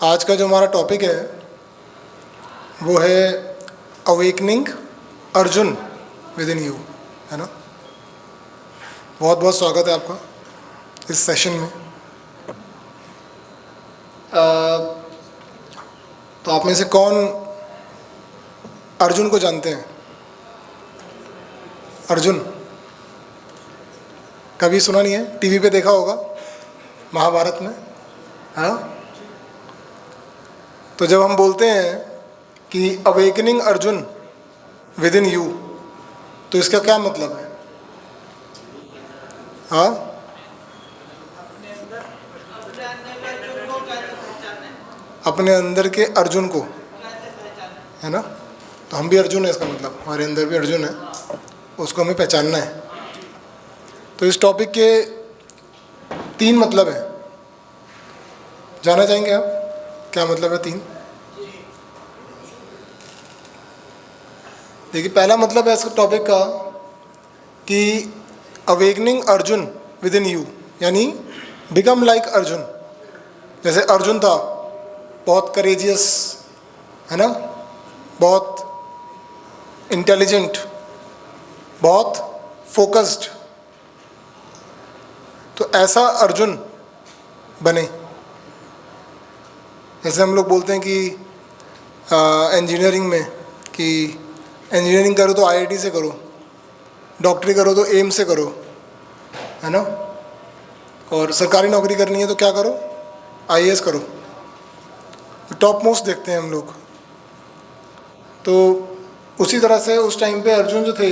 आज का जो हमारा टॉपिक है वो है awakening Arjun with in you, है ना। बहुत बहुत स्वागत है आपका इस सेशन में। तो आप में से कौन अर्जुन को जानते हैं? अर्जुन कभी सुना नहीं है? टीवी पे देखा होगा महाभारत में, हाँ। तो जब हम बोलते हैं कि awakening Arjun with in you, तो इसका क्या मतलब है? हाँ, अपने अंदर के अर्जुन को, है ना। तो हम भी अर्जुन है, इसका मतलब हमारे अंदर भी अर्जुन है, उसको हमें पहचानना है। तो इस टॉपिक के 3 मतलब हैं। जानना चाहेंगे आप क्या मतलब है 3? देखिए, पहला मतलब है इस टॉपिक का कि awakening Arjun with in you, यानी बिकम लाइक अर्जुन। जैसे अर्जुन था बहुत करेजियस, है ना, बहुत इंटेलिजेंट, बहुत फोकस्ड। तो ऐसा अर्जुन बने। जैसे हम लोग बोलते हैं कि इंजीनियरिंग में कि इंजीनियरिंग करो तो आईआईटी से करो, डॉक्टरी करो तो एम्स से करो, है ना। और सरकारी नौकरी करनी है तो क्या करो? आईएएस करो। टॉप मोस्ट देखते हैं हम लोग। तो उसी तरह से उस टाइम पे अर्जुन जो थे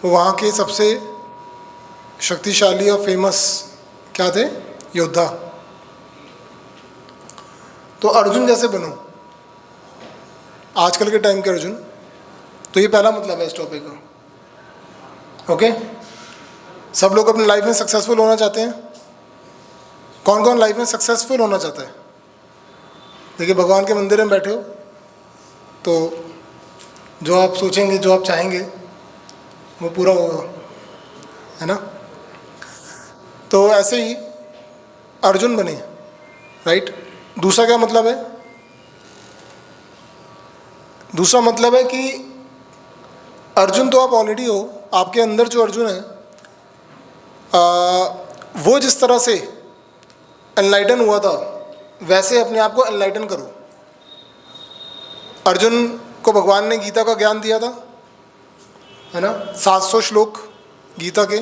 वो वहाँ के सबसे शक्तिशाली और फेमस क्या थे? योद्धा। तो अर्जुन जैसे बनो आजकल के टाइम के अर्जुन। तो ये पहला मतलब है इस टॉपिक का। ओके, सब लोग अपनी लाइफ में सक्सेसफुल होना चाहते हैं। कौन कौन लाइफ में सक्सेसफुल होना चाहता है? देखिए, भगवान के मंदिर में बैठे हो तो जो आप सोचेंगे, जो आप चाहेंगे वो पूरा होगा, है ना। तो ऐसे ही अर्जुन बने, राइट। दूसरा क्या मतलब है? दूसरा मतलब है कि अर्जुन तो आप ऑलरेडी हो। आपके अंदर जो अर्जुन है वो जिस तरह से एनलाइटन हुआ था वैसे अपने आप को एनलाइटन करो। अर्जुन को भगवान ने गीता का ज्ञान दिया था, है ना। 700 श्लोक गीता के,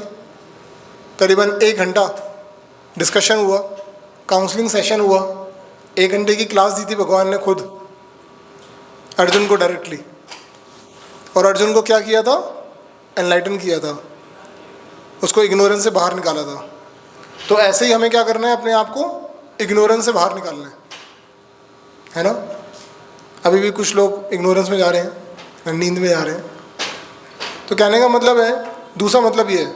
करीबन 1 घंटा डिस्कशन हुआ, काउंसलिंग सेशन हुआ। 1 घंटे की क्लास दी थी भगवान ने खुद अर्जुन को डायरेक्टली। और अर्जुन को क्या किया था? एनलाइटन किया था, उसको इग्नोरेंस से बाहर निकाला था। तो ऐसे ही हमें क्या करना है? अपने आप को इग्नोरेंस से बाहर निकालना है ना। अभी भी कुछ लोग इग्नोरेंस में जा रहे हैं, नींद में जा रहे हैं। तो कहने का मतलब है, दूसरा मतलब ये है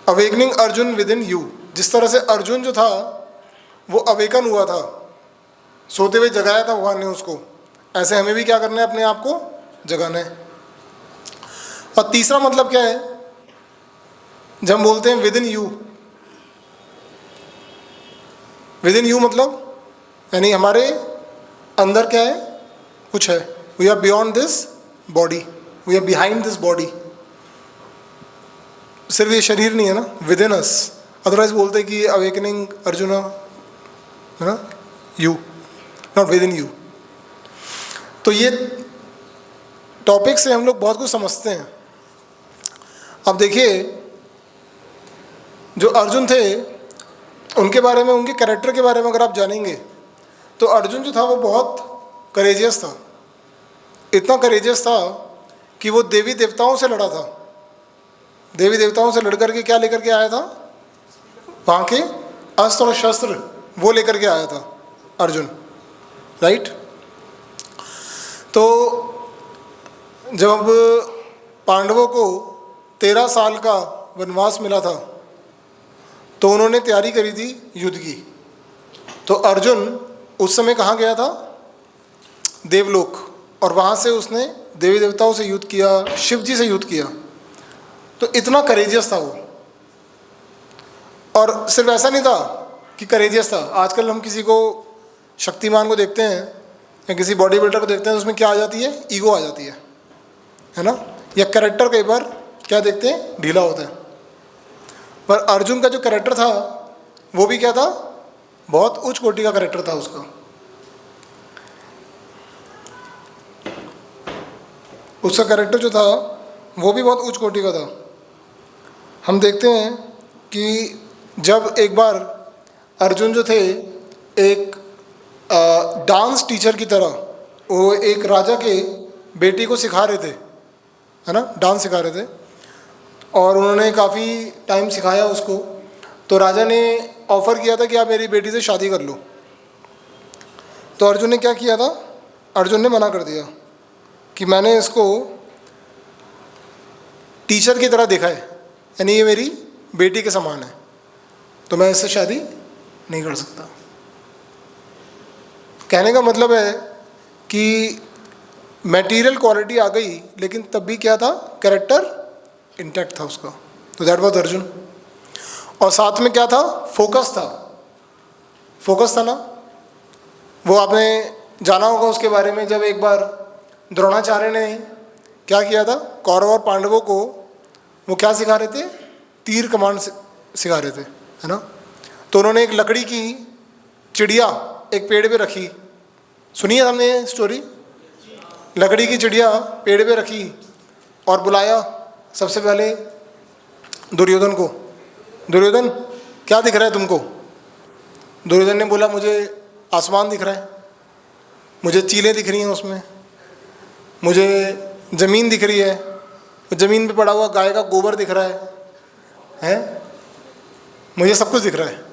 awakening Arjun with in you. जिस तरह से अर्जुन जो था वो अवेकन हुआ था, सोते हुए जगाया था भगवान ने उसको, ऐसे हमें भी क्या करना है? अपने आप को जगाना है। और तीसरा मतलब क्या है? जब हम बोलते हैं within you, within you मतलब यानी हमारे अंदर क्या है? कुछ है। We are beyond this body, we are behind this body. सिर्फ ये शरीर नहीं है ना, विद इन अस। अदरवाइज बोलते हैं कि अवेकनिंग अर्जुन, है ना, you, not with in you. तो ये टॉपिक से हम लोग बहुत कुछ समझते हैं। अब देखिए, जो अर्जुन थे उनके बारे में, उनके कैरेक्टर के बारे में अगर आप जानेंगे तो अर्जुन जो था वो बहुत करेजियस था। इतना करेजियस था कि वो देवी देवताओं से लड़ा था। देवी देवताओं से लड़ करके क्या लेकर के आया था? वहाँ के अस्त्र और शस्त्र वो लेकर के आया था अर्जुन, राइट। तो जब पांडवों को 13 साल का वनवास मिला था तो उन्होंने तैयारी करी थी युद्ध की। तो अर्जुन उस समय कहाँ गया था? देवलोक। और वहाँ से उसने देवी देवताओं से युद्ध किया, शिव जी से युद्ध किया। तो इतना करेजियस था वो। और सिर्फ ऐसा नहीं था कि करेजियस था। आजकल हम किसी को शक्तिमान को देखते हैं या किसी बॉडी बिल्डर को देखते हैं तो उसमें क्या आ जाती है, ईगो आ जाती है ना, या कैरेक्टर कई बार क्या देखते हैं, ढीला होता है। पर अर्जुन का जो कैरेक्टर था वो भी क्या था, बहुत उच्च कोटि का कैरेक्टर था उसका। उसका कैरेक्टर जो था वो भी बहुत उच्च कोटि का था। हम देखते हैं कि जब एक बार अर्जुन जो थे एक डांस टीचर की तरह वो एक राजा के बेटी को सिखा रहे थे, है ना, डांस सिखा रहे थे, और उन्होंने काफ़ी टाइम सिखाया उसको। तो राजा ने ऑफ़र किया था कि आप मेरी बेटी से शादी कर लो। तो अर्जुन ने क्या किया था, अर्जुन ने मना कर दिया कि मैंने इसको टीचर की तरह देखा है, यानी ये मेरी बेटी के समान है, तो मैं इससे शादी नहीं कर सकता। कहने का मतलब है कि मटेरियल क्वालिटी आ गई, लेकिन तब भी क्या था, कैरेक्टर इंटैक्ट था उसका। तो दैट वाज अर्जुन। और साथ में क्या था, फोकस था। फोकस था ना, वो आपने जाना होगा उसके बारे में, जब एक बार द्रोणाचार्य ने क्या किया था, कौरव और पांडवों को वो क्या सिखा रहे थे, तीर कमान सिखा रहे थे, है ना। तो उन्होंने एक लकड़ी की चिड़िया एक पेड़ पे रखी, सुनिए हमने ये स्टोरी। लकड़ी की चिड़िया पेड़ पे रखी और बुलाया सबसे पहले दुर्योधन को, दुर्योधन क्या दिख रहा है तुमको। दुर्योधन ने बोला मुझे आसमान दिख रहा है, मुझे चीलें दिख रही हैं उसमें, मुझे ज़मीन दिख रही है, ज़मीन पे पड़ा हुआ गाय का गोबर दिख रहा है, मुझे सब कुछ दिख रहा है,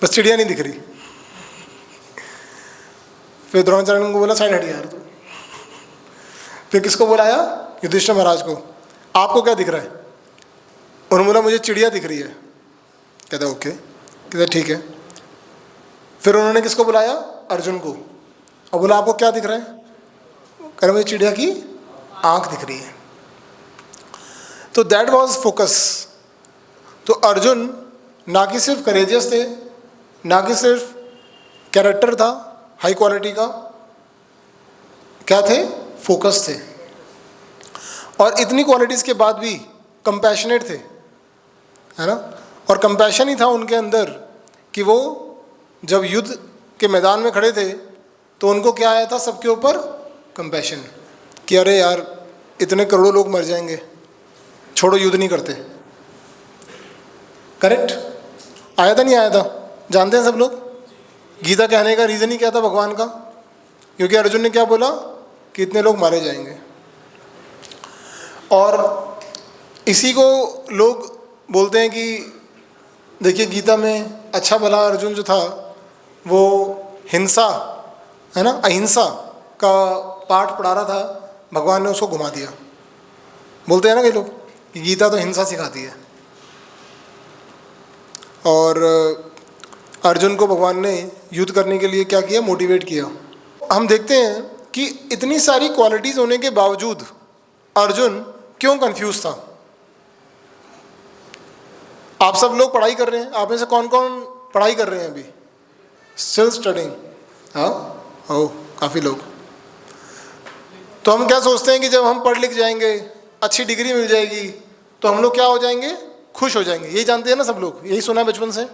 बस चिड़िया नहीं दिख रही। फिर द्रोणाचार्य को बोला साइड हट यार तू। फिर किसको बुलाया, युधिष्ठिर महाराज को, आपको क्या दिख रहा है। उन्होंने बोला मुझे चिड़िया दिख रही है। कहता ओके, कहता ठीक है। फिर उन्होंने किसको बुलाया, अर्जुन को, और बोला आपको क्या दिख रहा है। कह रहे मुझे चिड़िया की आंख दिख रही है। तो दैट वाज फोकस। तो अर्जुन ना कि सिर्फ करेजियस थे, ना कि सिर्फ कैरेक्टर था हाई क्वालिटी का, क्या थे, फोकस थे। और इतनी क्वालिटीज़ के बाद भी कंपैशनेट थे, है ना। और कंपैशन ही था उनके अंदर कि वो जब युद्ध के मैदान में खड़े थे तो उनको क्या आया था, सबके ऊपर कंपैशन, कि अरे यार इतने करोड़ों लोग मर जाएंगे, छोड़ो युद्ध नहीं करते। करेक्ट, आया था नहीं आया था, जानते हैं सब लोग। गीता कहने का रीज़न ही क्या था भगवान का, क्योंकि अर्जुन ने क्या बोला कि इतने लोग मारे जाएंगे। और इसी को लोग बोलते हैं कि देखिए गीता में अच्छा भला अर्जुन जो था वो हिंसा, है ना, अहिंसा का पाठ पढ़ा रहा था, भगवान ने उसको घुमा दिया। बोलते हैं ना कई लोग कि गीता तो हिंसा सिखाती है। और अर्जुन को भगवान ने युद्ध करने के लिए क्या किया, मोटिवेट किया। हम देखते हैं कि इतनी सारी क्वालिटीज़ होने के बावजूद अर्जुन क्यों कंफ्यूज था। आप सब लोग पढ़ाई कर रहे हैं, आप में से कौन कौन पढ़ाई कर रहे हैं अभी, स्टिल स्टडिंग। हाँ, ओ काफ़ी लोग। तो हम क्या सोचते हैं कि जब हम पढ़ लिख जाएंगे, अच्छी डिग्री मिल जाएगी, तो हम लोग क्या हो जाएंगे, खुश हो जाएंगे। यही जानते हैं ना सब लोग, यही सुना है बचपन से।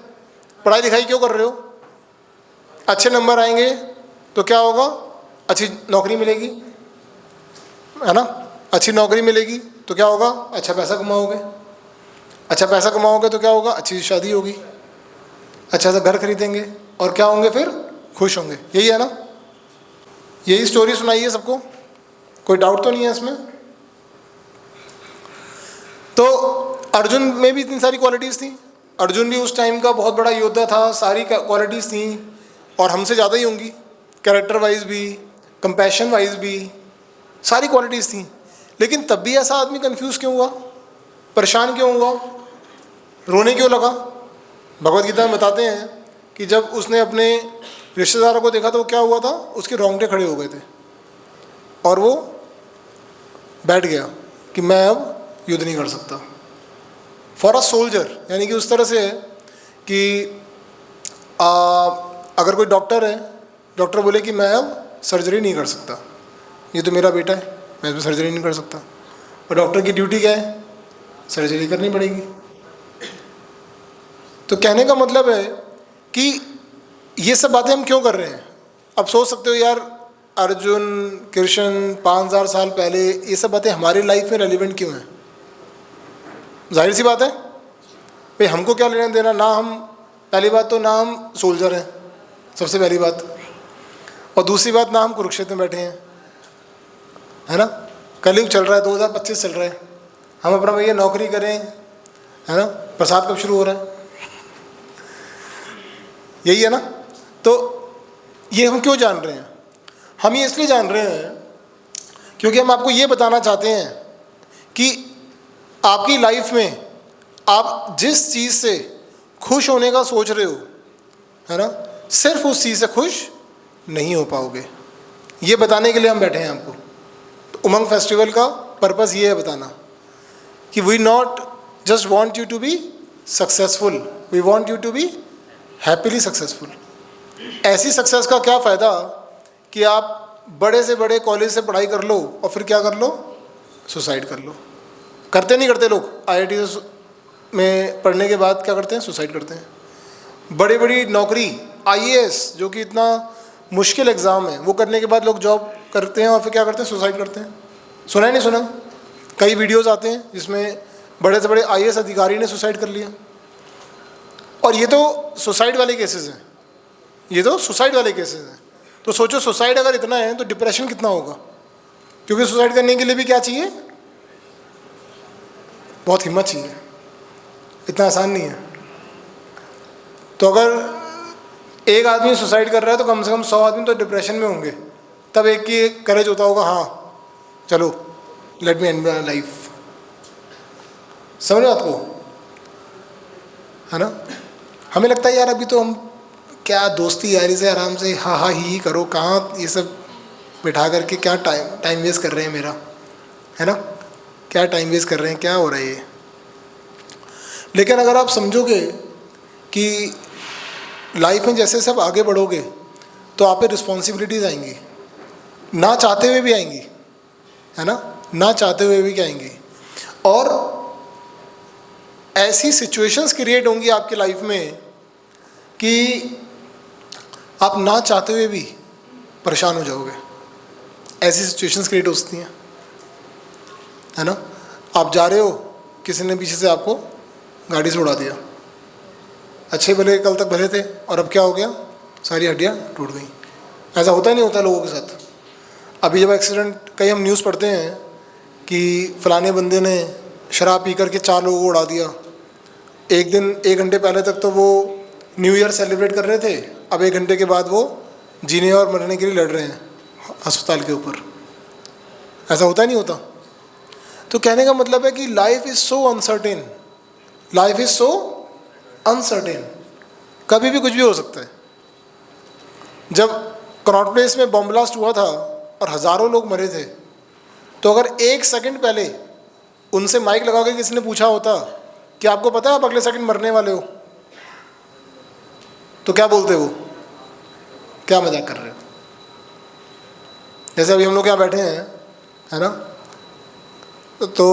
पढ़ाई लिखाई क्यों कर रहे हो, अच्छे नंबर आएंगे तो क्या होगा, अच्छी नौकरी मिलेगी, है ना। अच्छी नौकरी मिलेगी तो क्या होगा, अच्छा पैसा कमाओगे, अच्छा पैसा कमाओगे तो क्या होगा, अच्छी शादी होगी, अच्छा सा घर खरीदेंगे, और क्या होंगे फिर, खुश होंगे। यही है ना, यही स्टोरी सुनाई है सबको, कोई डाउट तो नहीं है इसमें। तो अर्जुन में भी इतनी सारी क्वालिटीज़ थी। अर्जुन भी उस टाइम का बहुत बड़ा योद्धा था, सारी क्वालिटीज़ थी, और हमसे ज़्यादा ही होंगी, कैरेक्टर वाइज भी, कंपैशन वाइज भी, सारी क्वालिटीज़ थी। लेकिन तब भी ऐसा आदमी कंफ्यूज क्यों हुआ, परेशान क्यों हुआ, रोने क्यों लगा। भगवद गीता में बताते हैं कि जब उसने अपने रिश्तेदारों को देखा तो क्या हुआ था, उसके रोंगटे खड़े हो गए थे, और वो बैठ गया कि मैं अब युद्ध नहीं कर सकता। फॉर अ सोल्जर, यानी कि उस तरह से है कि अगर कोई डॉक्टर है डॉक्टर बोले कि मैं अब सर्जरी नहीं कर सकता, ये तो मेरा बेटा है, मैं इसमें सर्जरी नहीं कर सकता, और डॉक्टर की ड्यूटी क्या है, सर्जरी करनी पड़ेगी। तो कहने का मतलब है कि ये सब बातें हम क्यों कर रहे हैं। अब सोच सकते हो यार अर्जुन, कृष्ण 5000 साल पहले ये सब बातें हमारी लाइफ में रेलिवेंट क्यों हैं। जाहिर सी बात है भाई, हमको क्या लेना देना, ना हम, पहली बात तो ना हम सोल्जर हैं, सबसे पहली बात, और दूसरी बात ना हम कुरुक्षेत्र में बैठे हैं, है ना। कलयुग चल रहा है, 2025 चल रहा है, हम अपना भैया नौकरी करें, है ना। प्रसाद कब शुरू हो रहा है, यही है ना। तो ये हम क्यों जान रहे हैं, हम ये इसलिए जान रहे हैं क्योंकि हम आपको ये बताना चाहते हैं कि आपकी लाइफ में आप जिस चीज़ से खुश होने का सोच रहे हो, है ना, सिर्फ उस चीज़ से खुश नहीं हो पाओगे। ये बताने के लिए हम बैठे हैं आपको। तो उमंग फेस्टिवल का पर्पज़ ये है बताना कि we not just want you to be successful, we want you to be happily successful. ऐसी सक्सेस का क्या फ़ायदा कि आप बड़े से बड़े कॉलेज से पढ़ाई कर लो और फिर क्या कर लो, सुसाइड कर लो। करते नहीं करते लोग, IIT में पढ़ने के बाद क्या करते हैं, सुसाइड करते हैं। बड़ी बड़ी नौकरी IAS जो कि इतना मुश्किल एग्ज़ाम है, वो करने के बाद लोग जॉब करते हैं और फिर क्या करते हैं, सुसाइड करते हैं। सुना ही नहीं सुना, कई वीडियोज़ आते हैं जिसमें बड़े से बड़े IAS अधिकारी ने सुसाइड कर लिया। और ये तो सुसाइड वाले केसेस हैं, ये तो सुसाइड वाले केसेस हैं। तो सोचो सुसाइड अगर इतना है तो डिप्रेशन कितना होगा, क्योंकि सुसाइड करने के लिए भी क्या चाहिए, बहुत हिम्मत चाहिए, इतना आसान नहीं है। तो अगर एक आदमी सुसाइड कर रहा है तो कम से कम 100 आदमी तो डिप्रेशन में होंगे, तब एक की करेज होता होगा, हाँ चलो let me and my life. समझ बात को, है ना। हमें लगता है यार अभी तो हम क्या दोस्ती यारी से आराम से हाँ हाँ ही करो, कहाँ ये सब बिठा करके क्या टाइम वेस्ट कर रहे हैं मेरा, है ना, क्या टाइम वेस्ट कर रहे हैं, क्या हो रहा है ये। लेकिन अगर आप समझोगे कि लाइफ में जैसे सब आगे बढ़ोगे तो आप पे रिस्पॉन्सिबिलिटीज़ आएंगी, ना चाहते हुए भी आएंगी, है ना, ना चाहते हुए भी क्या आएंगी। और ऐसी सिचुएशंस क्रिएट होंगी आपकी लाइफ में कि आप ना चाहते हुए भी परेशान हो जाओगे। ऐसी सिचुएशंस क्रिएट हो सकती हैं, है ना। आप जा रहे हो, किसी ने पीछे से आपको गाड़ी से उड़ा दिया, अच्छे भले कल तक भले थे और अब क्या हो गया, सारी हड्डियाँ टूट गई। ऐसा होता ही नहीं होता लोगों के साथ। अभी जब एक्सीडेंट, कई हम न्यूज़ पढ़ते हैं कि फलाने बंदे ने शराब पी करके 4 लोगों को उड़ा दिया। एक घंटे पहले तक तो वो न्यू ईयर सेलिब्रेट कर रहे थे, अब 1 घंटे के बाद वो जीने और मरने के लिए लड़ रहे हैं अस्पताल के ऊपर। ऐसा होता ही नहीं होता। तो कहने का मतलब है कि life is so uncertain, life is so uncertain, कभी भी कुछ भी हो सकता है। जब कनॉट प्लेस में बॉम्ब ब्लास्ट हुआ था और हज़ारों लोग मरे थे, तो अगर 1 सेकंड पहले उनसे माइक लगा के किसी ने पूछा होता कि आपको पता है आप अगले सेकंड मरने वाले हो, तो क्या बोलते वो, क्या मजाक कर रहे हो। जैसे अभी हम लोग यहाँ बैठे हैं, है ना, तो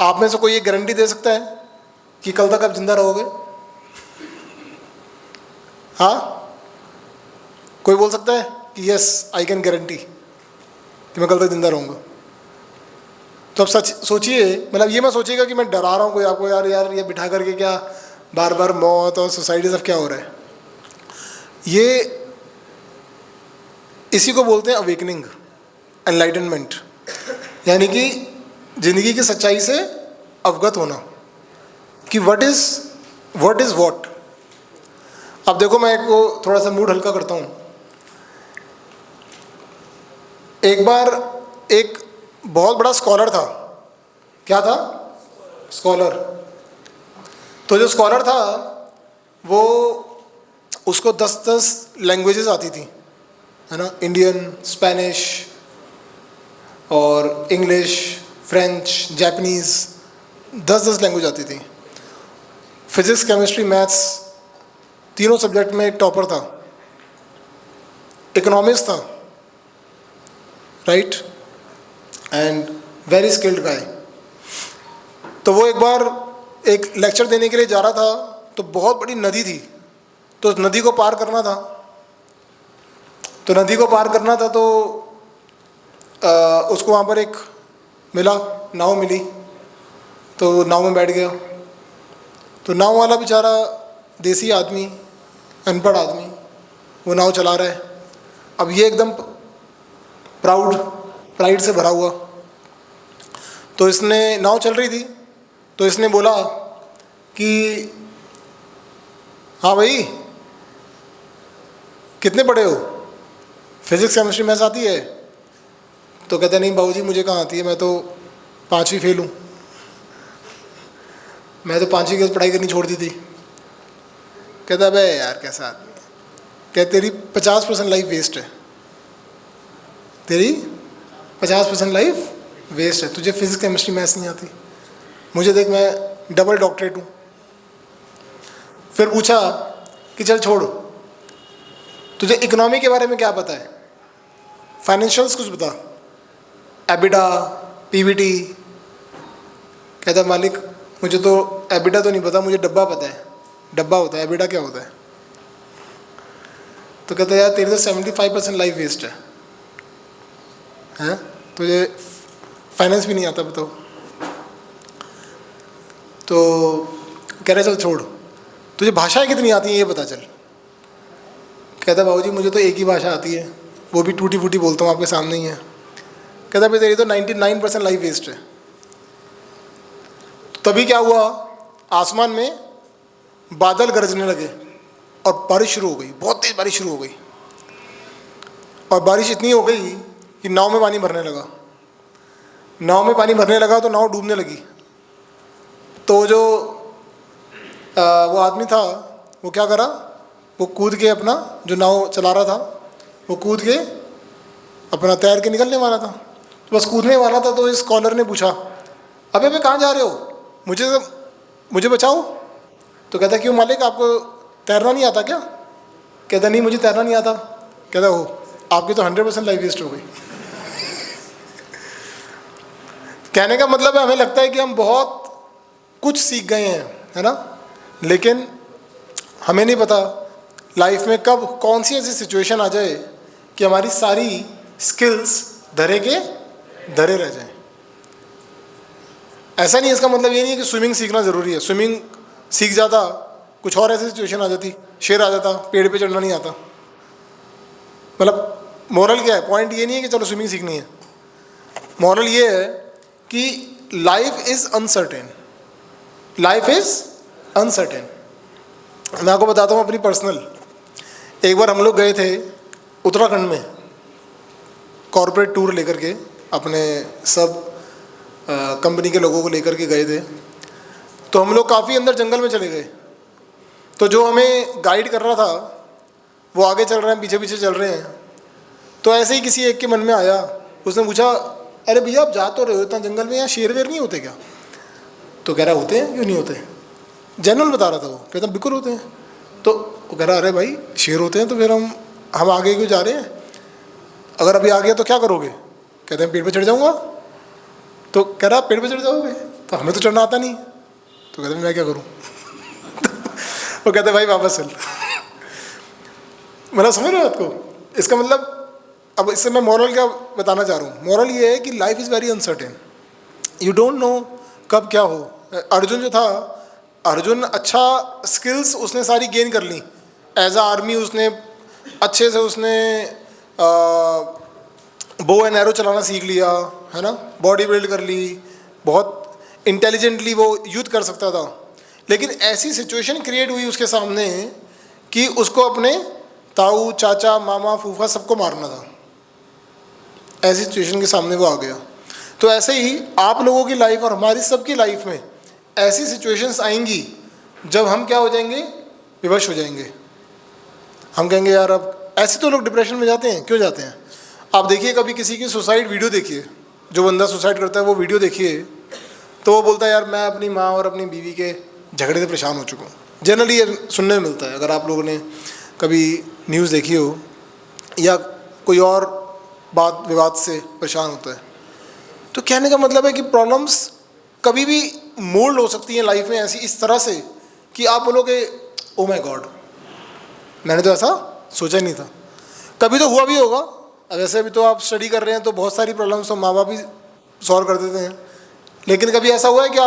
आप में से कोई ये गारंटी दे सकता है कि कल तक आप जिंदा रहोगे? हाँ, कोई बोल सकता है कि यस आई कैन गारंटी कि मैं कल तक जिंदा रहूँगा? तो अब सच सोचिए, मतलब ये मत सोचिएगा कि मैं डरा रहा हूँ कोई आपको, यार ये बिठा करके क्या बार बार मौत और सोसाइटी सब क्या हो रहा है। ये इसी को बोलते हैं अवेकनिंग, एनलाइटनमेंट, यानी कि ज़िंदगी की सच्चाई से अवगत होना कि व्हाट इज़ व्हाट। अब देखो, मैं को थोड़ा सा मूड हल्का करता हूँ। एक बार एक बहुत बड़ा स्कॉलर था। क्या था? स्कॉलर। तो जो स्कॉलर था वो, उसको 10-10 लैंग्वेजेस आती थी, है ना, इंडियन, स्पेनिश और इंग्लिश, फ्रेंच, जापानीज़, 10-10 लैंग्वेज आती थी। फिज़िक्स, केमिस्ट्री, मैथ्स, तीनों सब्जेक्ट में टॉपर था। इकोनॉमिस्ट था, राइट, एंड वेरी स्किल्ड गाय। तो वो एक बार एक लेक्चर देने के लिए जा रहा था, तो बहुत बड़ी नदी थी, तो उस नदी को पार करना था। तो नदी को पार करना था तो उसको वहाँ पर एक मिला, नाव मिली, तो नाव में बैठ गया। तो नाव वाला बेचारा देसी आदमी, अनपढ़ आदमी, वो नाव चला रहा है। अब ये एकदम प्राइड से भरा हुआ। तो इसने, नाव चल रही थी, तो इसने बोला कि हाँ भाई कितने पढ़े हो, फिजिक्स केमिस्ट्री मैथ्स आती है? तो कहते नहीं बाबूजी मुझे कहाँ आती है, मैं तो 5वीं फेल हूँ, मैं तो 5वीं की पढ़ाई करनी छोड़ दी थी। कहता अबे यार कैसा आदमी है। कहते तेरी 50% लाइफ वेस्ट है, तेरी 50% लाइफ वेस्ट है, तुझे फिजिक्स केमिस्ट्री मैथ्स नहीं आती। मुझे देख, मैं डबल डॉक्टरेट हूँ। फिर पूछा कि चल छोड़, तुझे इकोनॉमी के बारे में क्या पता है, फाइनेंशियल्स कुछ बता, एबिडा, पीबीटी। कहता मालिक मुझे तो एबिडा तो नहीं पता, मुझे डब्बा पता है, डब्बा होता है, एबिडा क्या होता है? तो कहता यार तेरी तो 75% लाइफ वेस्ट है, हैं? तुझे फाइनेंस भी नहीं आता, बताओ। तो कह रहे चल छोड़, तुझे भाषाएं कितनी आती हैं ये पता चल। कहता बाबूजी मुझे तो एक ही भाषा आती है, वो भी टूटी फूटी बोलता हूँ, आपके सामने ही है। कहता भाई तेरी तो 99% लाइफ वेस्ट है। तभी क्या हुआ, आसमान में बादल गरजने लगे और बारिश शुरू हो गई, बहुत तेज बारिश शुरू हो गई। और बारिश इतनी हो गई कि नाव में पानी भरने लगा। नाव में पानी भरने लगा तो नाव डूबने लगी। तो जो वो आदमी था वो क्या करा, वो कूद के, अपना जो नाव चला रहा था वो कूद के अपना तैर के निकलने वाला था। तो बस कूदने वाला था तो इस स्कॉलर ने पूछा अबे मैं कहाँ जा रहे हो, मुझे बचाओ। तो कहता क्यों मालिक, आपको तैरना नहीं आता क्या? कहता नहीं मुझे तैरना नहीं आता। कहता हो आपकी तो 100% लाइफ वेस्ट हो गई। कहने का मतलब है हमें लगता है कि हम बहुत कुछ सीख गए हैं, है ना, लेकिन हमें नहीं पता लाइफ में कब कौन सी ऐसी सिचुएशन आ जाए कि हमारी सारी स्किल्स धरे के धरे रह जाएं। ऐसा नहीं, इसका मतलब ये नहीं है कि स्विमिंग सीखना ज़रूरी है। स्विमिंग सीख जाता, कुछ और ऐसी सिचुएशन आ जाती, शेर आ जाता, पेड़ पे चढ़ना नहीं आता। मतलब मॉरल क्या है, पॉइंट ये नहीं है कि चलो स्विमिंग सीखनी है। मॉरल ये है कि life is uncertain, life is uncertain. मैं आपको बताता हूँ अपनी पर्सनल। एक बार हम लोग गए थे उत्तराखंड में, कॉर्पोरेट टूर लेकर के, अपने सब कंपनी के लोगों को लेकर के गए थे। तो हम लोग काफ़ी अंदर जंगल में चले गए। तो जो हमें गाइड कर रहा था वो आगे चल रहे हैं, पीछे पीछे चल रहे हैं। तो ऐसे ही किसी एक के मन में आया, उसने पूछा अरे भैया आप जा तो रहे हो इतना जंगल में, यहाँ शेर वेर नहीं होते क्या? तो कह रहा होते हैं, क्यों नहीं होते? जनरल बता रहा था वो, कहता बिल्कुल होते हैं। तो वो कह रहा अरे भाई शेर होते हैं तो फिर हम आगे क्यों जा रहे हैं, अगर अभी आ गया तो क्या करोगे? कहते हैं पेड़ पे चढ़ जाऊँगा। तो कह रहा पेड़ पे चढ़ जाओगे, तो हमें तो चढ़ना आता नहीं। तो कहते मैं क्या करूँ? वो कहते भाई वापस चल। मतलब समझ रहे हो बात को? इसका मतलब अब इससे मैं मॉरल क्या बताना चाह रहा हूँ, मॉरल ये है कि life is very uncertain, you don't know कब क्या हो। अर्जुन जो था, अर्जुन अच्छा स्किल्स उसने सारी गेन कर ली, एज अ आर्मी उसने अच्छे से उसने बो एंड एरो चलाना सीख लिया, है ना, बॉडी बिल्ड कर ली, बहुत इंटेलिजेंटली वो युद्ध कर सकता था। लेकिन ऐसी सिचुएशन क्रिएट हुई उसके सामने कि उसको अपने ताऊ, चाचा, मामा, फूफा सबको मारना था। ऐसी सिचुएशन के सामने वो आ गया। तो ऐसे ही आप लोगों की लाइफ और हमारी सबकी लाइफ में ऐसी सिचुएशंस आएंगी जब हम क्या हो जाएंगे, विवश हो जाएंगे। हम कहेंगे यार अब, ऐसे तो लोग डिप्रेशन में जाते हैं, क्यों जाते हैं? आप देखिए कभी किसी की सुसाइड वीडियो देखिए, जो बंदा सुसाइड करता है वो वीडियो देखिए, तो वो बोलता है यार मैं अपनी माँ और अपनी बीवी के झगड़े से परेशान हो चुका हूँ। जनरली ये सुनने में मिलता है। अगर आप लोगों ने कभी न्यूज़ देखी हो या कोई और बात विवाद से परेशान होता है। तो कहने का मतलब है कि प्रॉब्लम्स कभी भी मोल्ड हो सकती हैं लाइफ में ऐसी इस तरह से कि आप बोलोगे ओ माय गॉड, मैंने तो ऐसा सोचा ही नहीं था। कभी तो हुआ भी होगा, वैसे भी तो आप स्टडी कर रहे हैं तो बहुत सारी प्रॉब्लम्स तो माँ बाप ही सॉल्व कर देते हैं, लेकिन कभी ऐसा हुआ है कि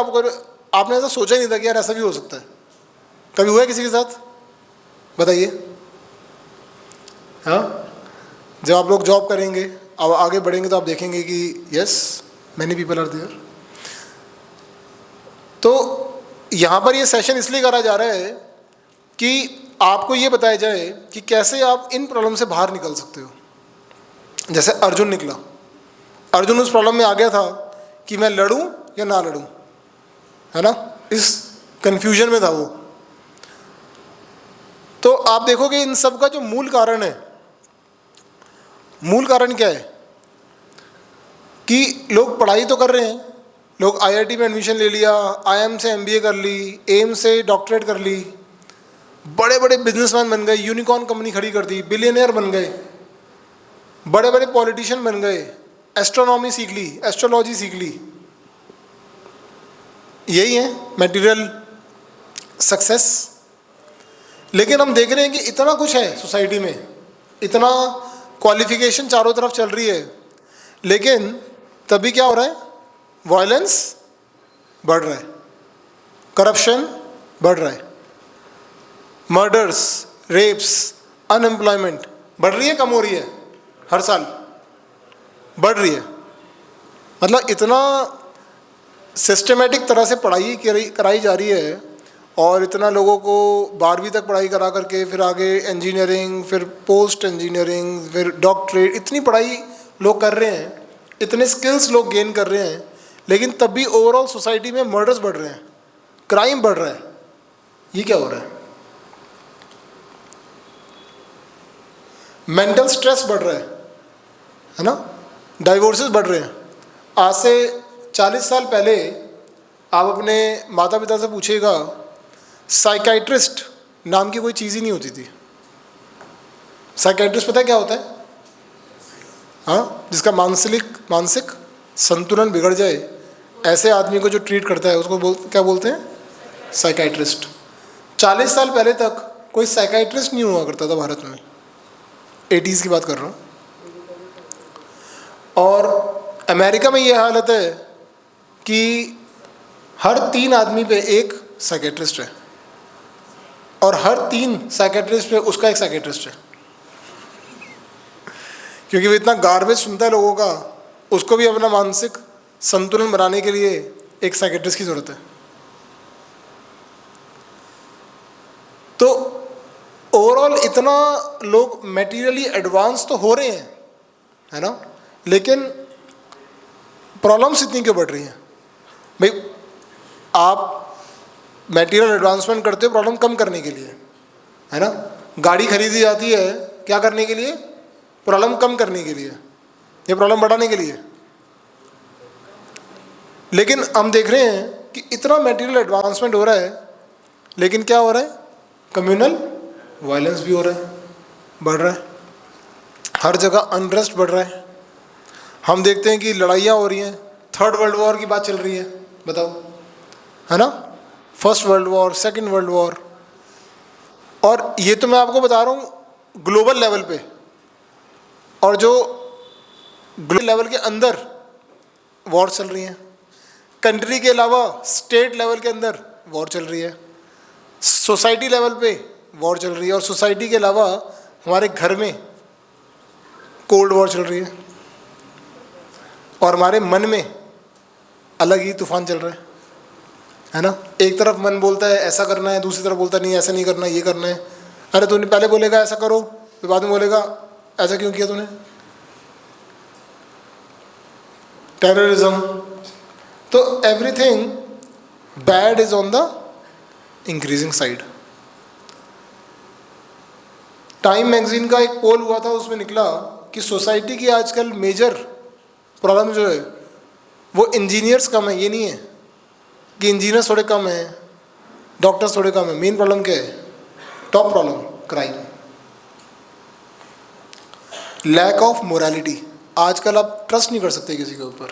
आपने ऐसा सोचा ही नहीं था कि यार ऐसा भी हो सकता है? कभी हुआ है किसी के साथ? बताइए। हाँ, जब आप लोग जॉब करेंगे, अब आगे बढ़ेंगे तो आप देखेंगे कि yes many people are there. तो यहाँ पर ये सेशन इसलिए करा जा रहा है कि आपको ये बताया जाए कि कैसे आप इन प्रॉब्लम से बाहर निकल सकते हो। जैसे अर्जुन निकला, अर्जुन उस प्रॉब्लम में आ गया था कि मैं लड़ूं या ना लड़ूं, है ना, इस कंफ्यूजन में था वो। तो आप देखोगे इन सब का जो मूल कारण है, मूल कारण क्या है कि लोग पढ़ाई तो कर रहे हैं, लोग आईआईटी में एडमिशन ले लिया, आईएम से एमबीए कर ली, एम से डॉक्टरेट कर ली, बड़े बड़े बिजनेसमैन बन गए, यूनिकॉर्न कंपनी खड़ी कर दी, बिलियनियर बन गए, बड़े बड़े पॉलिटिशियन बन गए, एस्ट्रोनॉमी सीख ली, एस्ट्रोलॉजी सीख ली। यही है मटेरियल सक्सेस। लेकिन हम देख रहे हैं कि इतना कुछ है सोसाइटी में, इतना क्वालिफिकेशन चारों तरफ चल रही है, लेकिन तभी क्या हो रहा है? वायलेंस बढ़ रहा है, करप्शन बढ़ रहा है, मर्डर्स, रेप्स, अनएम्प्लॉयमेंट बढ़ रही है, कम हो रही है? हर साल बढ़ रही है। मतलब इतना सिस्टमेटिक तरह से पढ़ाई कराई जा रही है, और इतना लोगों को 12वीं तक पढ़ाई करा करके फिर आगे इंजीनियरिंग, फिर पोस्ट इंजीनियरिंग, फिर डॉक्टरेट, इतनी पढ़ाई लोग कर रहे हैं, इतने स्किल्स लोग गेन कर रहे हैं, लेकिन तब भी ओवरऑल सोसाइटी में मर्डर्स बढ़ रहे हैं, क्राइम बढ़ रहा है। ये क्या हो रहा है? मेंटल स्ट्रेस बढ़ रहा है ना, डाइवोर्सेस बढ़ रहे हैं। आज से 40 साल पहले आप अपने माता पिता से पूछिएगा, साइकाइट्रिस्ट नाम की कोई चीज़ ही नहीं होती थी। साइकाइट्रिस्ट पता है क्या होता है? हाँ, जिसका मानसिक संतुलन बिगड़ जाए, ऐसे आदमी को जो ट्रीट करता है उसको क्या बोलते हैं? साइकाइट्रिस्ट। 40 साल पहले तक कोई साइकाइट्रिस्ट नहीं हुआ करता था भारत में, 80s की बात कर रहा हूँ। और अमेरिका में ये हालत है कि हर 3 आदमी पे एक साइकेट्रिस्ट है, और हर 3 साइकेट्रिस्ट पे उसका एक साइकेट्रिस्ट है, क्योंकि वो इतना गार्बेज सुनता है लोगों का, उसको भी अपना मानसिक संतुलन बनाने के लिए एक साइकेट्रिस्ट की ज़रूरत है। तो ओवरऑल इतना लोग मटेरियली एडवांस तो हो रहे हैं, है ना, लेकिन प्रॉब्लम्स इतनी क्यों बढ़ रही हैं? भाई आप मटेरियल एडवांसमेंट करते हो प्रॉब्लम कम करने के लिए, है ना। गाड़ी खरीदी जाती है क्या करने के लिए? प्रॉब्लम कम करने के लिए, ये प्रॉब्लम बढ़ाने के लिए। लेकिन हम देख रहे हैं कि इतना मटेरियल एडवांसमेंट हो रहा है, लेकिन क्या हो रहा है? कम्युनल वायलेंस भी हो रहा है, बढ़ रहा है, हर जगह अनरेस्ट बढ़ रहा है। हम देखते हैं कि लड़ाइयाँ हो रही हैं, 3rd वर्ल्ड वॉर की बात चल रही है, बताओ, है ना, 1st world war, 2nd world war. और ये तो मैं आपको बता रहा हूँ ग्लोबल लेवल पे, और जो ग्लोबल लेवल के अंदर वॉर चल रही हैं, कंट्री के अलावा स्टेट लेवल के अंदर वॉर चल रही है, सोसाइटी लेवल पे वॉर चल रही है, और सोसाइटी के अलावा हमारे घर में कोल्ड वॉर चल रही है, और हमारे मन में अलग ही तूफान चल रहा है ना। एक तरफ मन बोलता है ऐसा करना है, दूसरी तरफ बोलता है नहीं ऐसा नहीं करना, ये करना है। अरे तूने पहले बोलेगा ऐसा करो, फिर बाद में बोलेगा ऐसा क्यों किया तूने। टेररिज्म, तो everything bad is on the increasing side. Time magazine का एक पोल हुआ था, उसमें निकला कि सोसाइटी की आजकल मेजर प्रॉब्लम जो है वो इंजीनियर्स कम है। ये नहीं है कि इंजीनियर्स थोड़े कम हैं, डॉक्टर्स थोड़े कम हैं। मेन प्रॉब्लम क्या है? Top problem crime. Lack of morality, आजकल आप ट्रस्ट नहीं कर सकते किसी के ऊपर,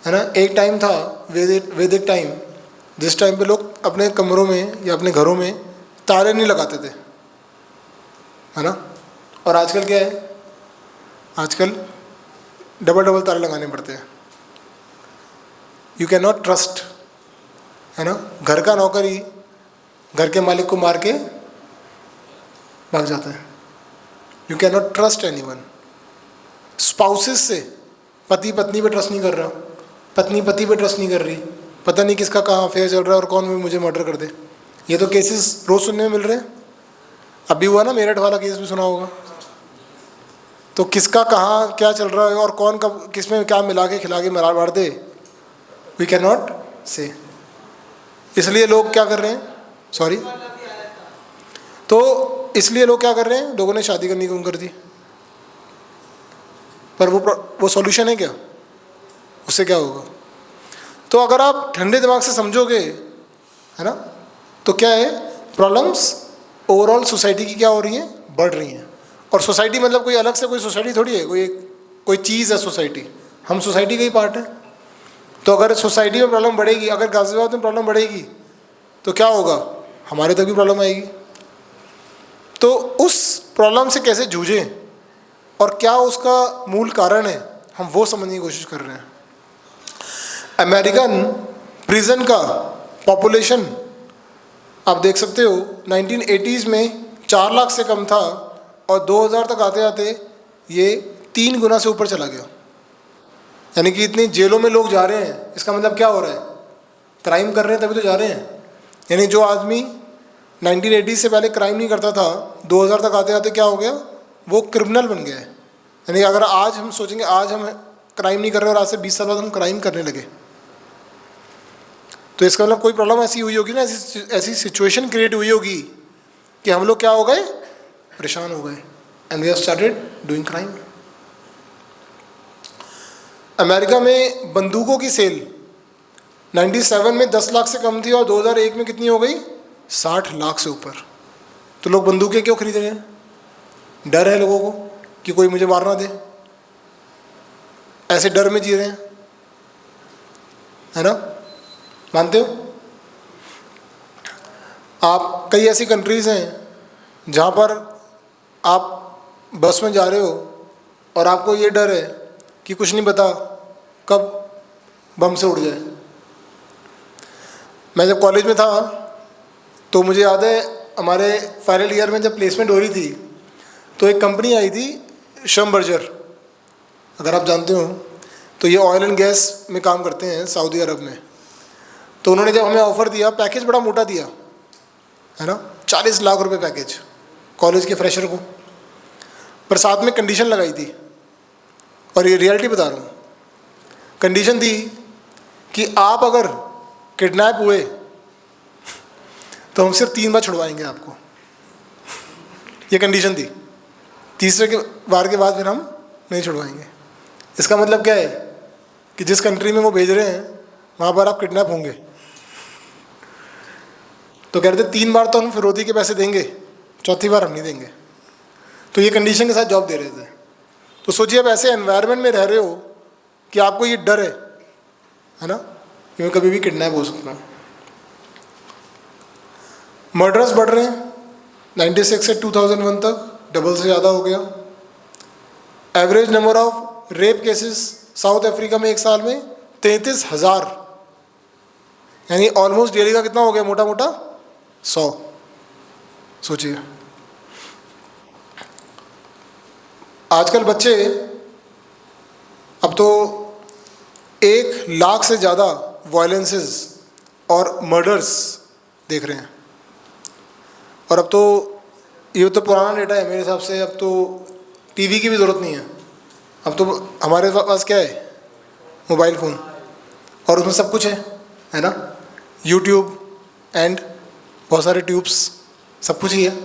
है ना। एक टाइम था, वैदिक टाइम, जिस टाइम पे लोग अपने कमरों में या अपने घरों में ताले नहीं लगाते थे, है ना। और आजकल क्या है, आजकल डबल डबल ताले लगाने पड़ते हैं। यू कैन नॉट ट्रस्ट, है ना। घर का नौकर ही घर के मालिक को मार के भाग जाता है। You can not trust any one. Spouses से, पति पत्नी पे ट्रस्ट नहीं कर रहा, पत्नी पति पे ट्रस्ट नहीं कर रही, पता नहीं किसका कहाँ अफेयर चल रहा है और कौन मुझे मर्डर कर दे। ये तो केसेस रोज़ सुनने में मिल रहे हैं। अभी हुआ ना मेरठ वाला केस भी सुना होगा। तो किसका कहाँ क्या चल रहा है और कौन कब किस में क्या मिला के खिला के मार दे, वी कैन नॉट से। इसलिए लोग क्या कर रहे हैं, सॉरी, तो इसलिए लोग क्या कर रहे हैं, लोगों ने शादी करनी कम कर दी। पर वो सॉल्यूशन है क्या, उससे क्या होगा। तो अगर आप ठंडे दिमाग से समझोगे, है ना, तो क्या है, प्रॉब्लम्स ओवरऑल सोसाइटी की क्या हो रही हैं, बढ़ रही हैं। और सोसाइटी मतलब कोई अलग से कोई सोसाइटी थोड़ी है, कोई चीज़ है सोसाइटी, हम सोसाइटी का ही पार्ट है। तो अगर सोसाइटी में प्रॉब्लम बढ़ेगी, अगर गाजियाबाद में प्रॉब्लम बढ़ेगी तो क्या होगा, हमारे तक भी प्रॉब्लम आएगी। तो उस प्रॉब्लम से कैसे जूझें और क्या उसका मूल कारण है, हम वो समझने की कोशिश कर रहे हैं। अमेरिकन प्रिजन का पॉपुलेशन आप देख सकते हो 1980s में 4 लाख से कम था और 2000 तक आते आते ये 3 गुना से ऊपर चला गया। यानी कि इतनी जेलों में लोग जा रहे हैं, इसका मतलब क्या हो रहा है, क्राइम कर रहे हैं तभी तो जा रहे हैं। यानी जो आदमी 1980 से पहले क्राइम नहीं करता था, 2000 तक आते आते क्या हो गया, वो क्रिमिनल बन गया है। यानी अगर आज हम सोचेंगे आज हम क्राइम नहीं कर रहे और आज से 20 साल बाद हम क्राइम करने लगे, तो इसका मतलब कोई प्रॉब्लम ऐसी हुई होगी ना, ऐसी सिचुएशन क्रिएट हुई होगी कि हम लोग क्या हो गए, परेशान हो गए, and we have started doing crime. America में बंदूकों की सेल 97 में 10 लाख से कम थी और 2001 में कितनी हो गई, 60 लाख से ऊपर। तो लोग बंदूकें क्यों खरीद रहे हैं, डर है लोगों को कि कोई मुझे मार ना दे, ऐसे डर में जी रहे हैं, है ना। मानते हो आप, कई ऐसी कंट्रीज़ हैं जहाँ पर आप बस में जा रहे हो और आपको ये डर है कि कुछ नहीं पता कब बम से उड़ जाए। मैं जब कॉलेज में था तो मुझे याद है हमारे फाइनल ईयर में जब प्लेसमेंट हो रही थी तो एक कंपनी आई थी श्रमबर्जर, अगर आप जानते हो तो ये ऑयल एंड गैस में काम करते हैं सऊदी अरब में। तो उन्होंने जब हमें ऑफ़र दिया, पैकेज बड़ा मोटा दिया, है ना, 40 लाख रुपए पैकेज कॉलेज के फ्रेशर को, पर साथ में कंडीशन लगाई थी, और ये रियलिटी बता रहा हूँ। कंडीशन थी कि आप अगर किडनैप हुए तो हम सिर्फ 3 बार छुड़वाएंगे आपको, ये कंडीशन थी। तीसरे के बार के बाद फिर हम नहीं छुड़वाएंगे। इसका मतलब क्या है कि जिस कंट्री में वो भेज रहे हैं वहाँ पर आप किडनैप होंगे। तो कहते 3 बार तो हम फिरौती के पैसे देंगे, चौथी बार हम नहीं देंगे। तो ये कंडीशन के साथ जॉब दे रहे थे। तो सोचिए आप ऐसे एनवायरनमेंट में रह रहे हो कि आपको ये डर है ना, कि मैं कभी भी किडनैप हो सकता हूँ। मर्डर्स बढ़ रहे हैं, 96 से 2001 तक डबल से ज़्यादा हो गया। Average number of rape cases south Africa में एक साल में 33,000, यानी ऑलमोस्ट डेली का कितना हो गया, मोटा मोटा 100। सोचिए आजकल बच्चे अब तो 1 लाख से ज़्यादा वायलेंसेस और मर्डर्स देख रहे हैं। और अब तो ये तो पुराना डेटा है मेरे हिसाब से, अब तो टीवी की भी ज़रूरत नहीं है। अब तो हमारे पास क्या है, मोबाइल फ़ोन, और उसमें सब कुछ है ना, यूट्यूब एंड बहुत सारे ट्यूब्स, सब कुछ ही है।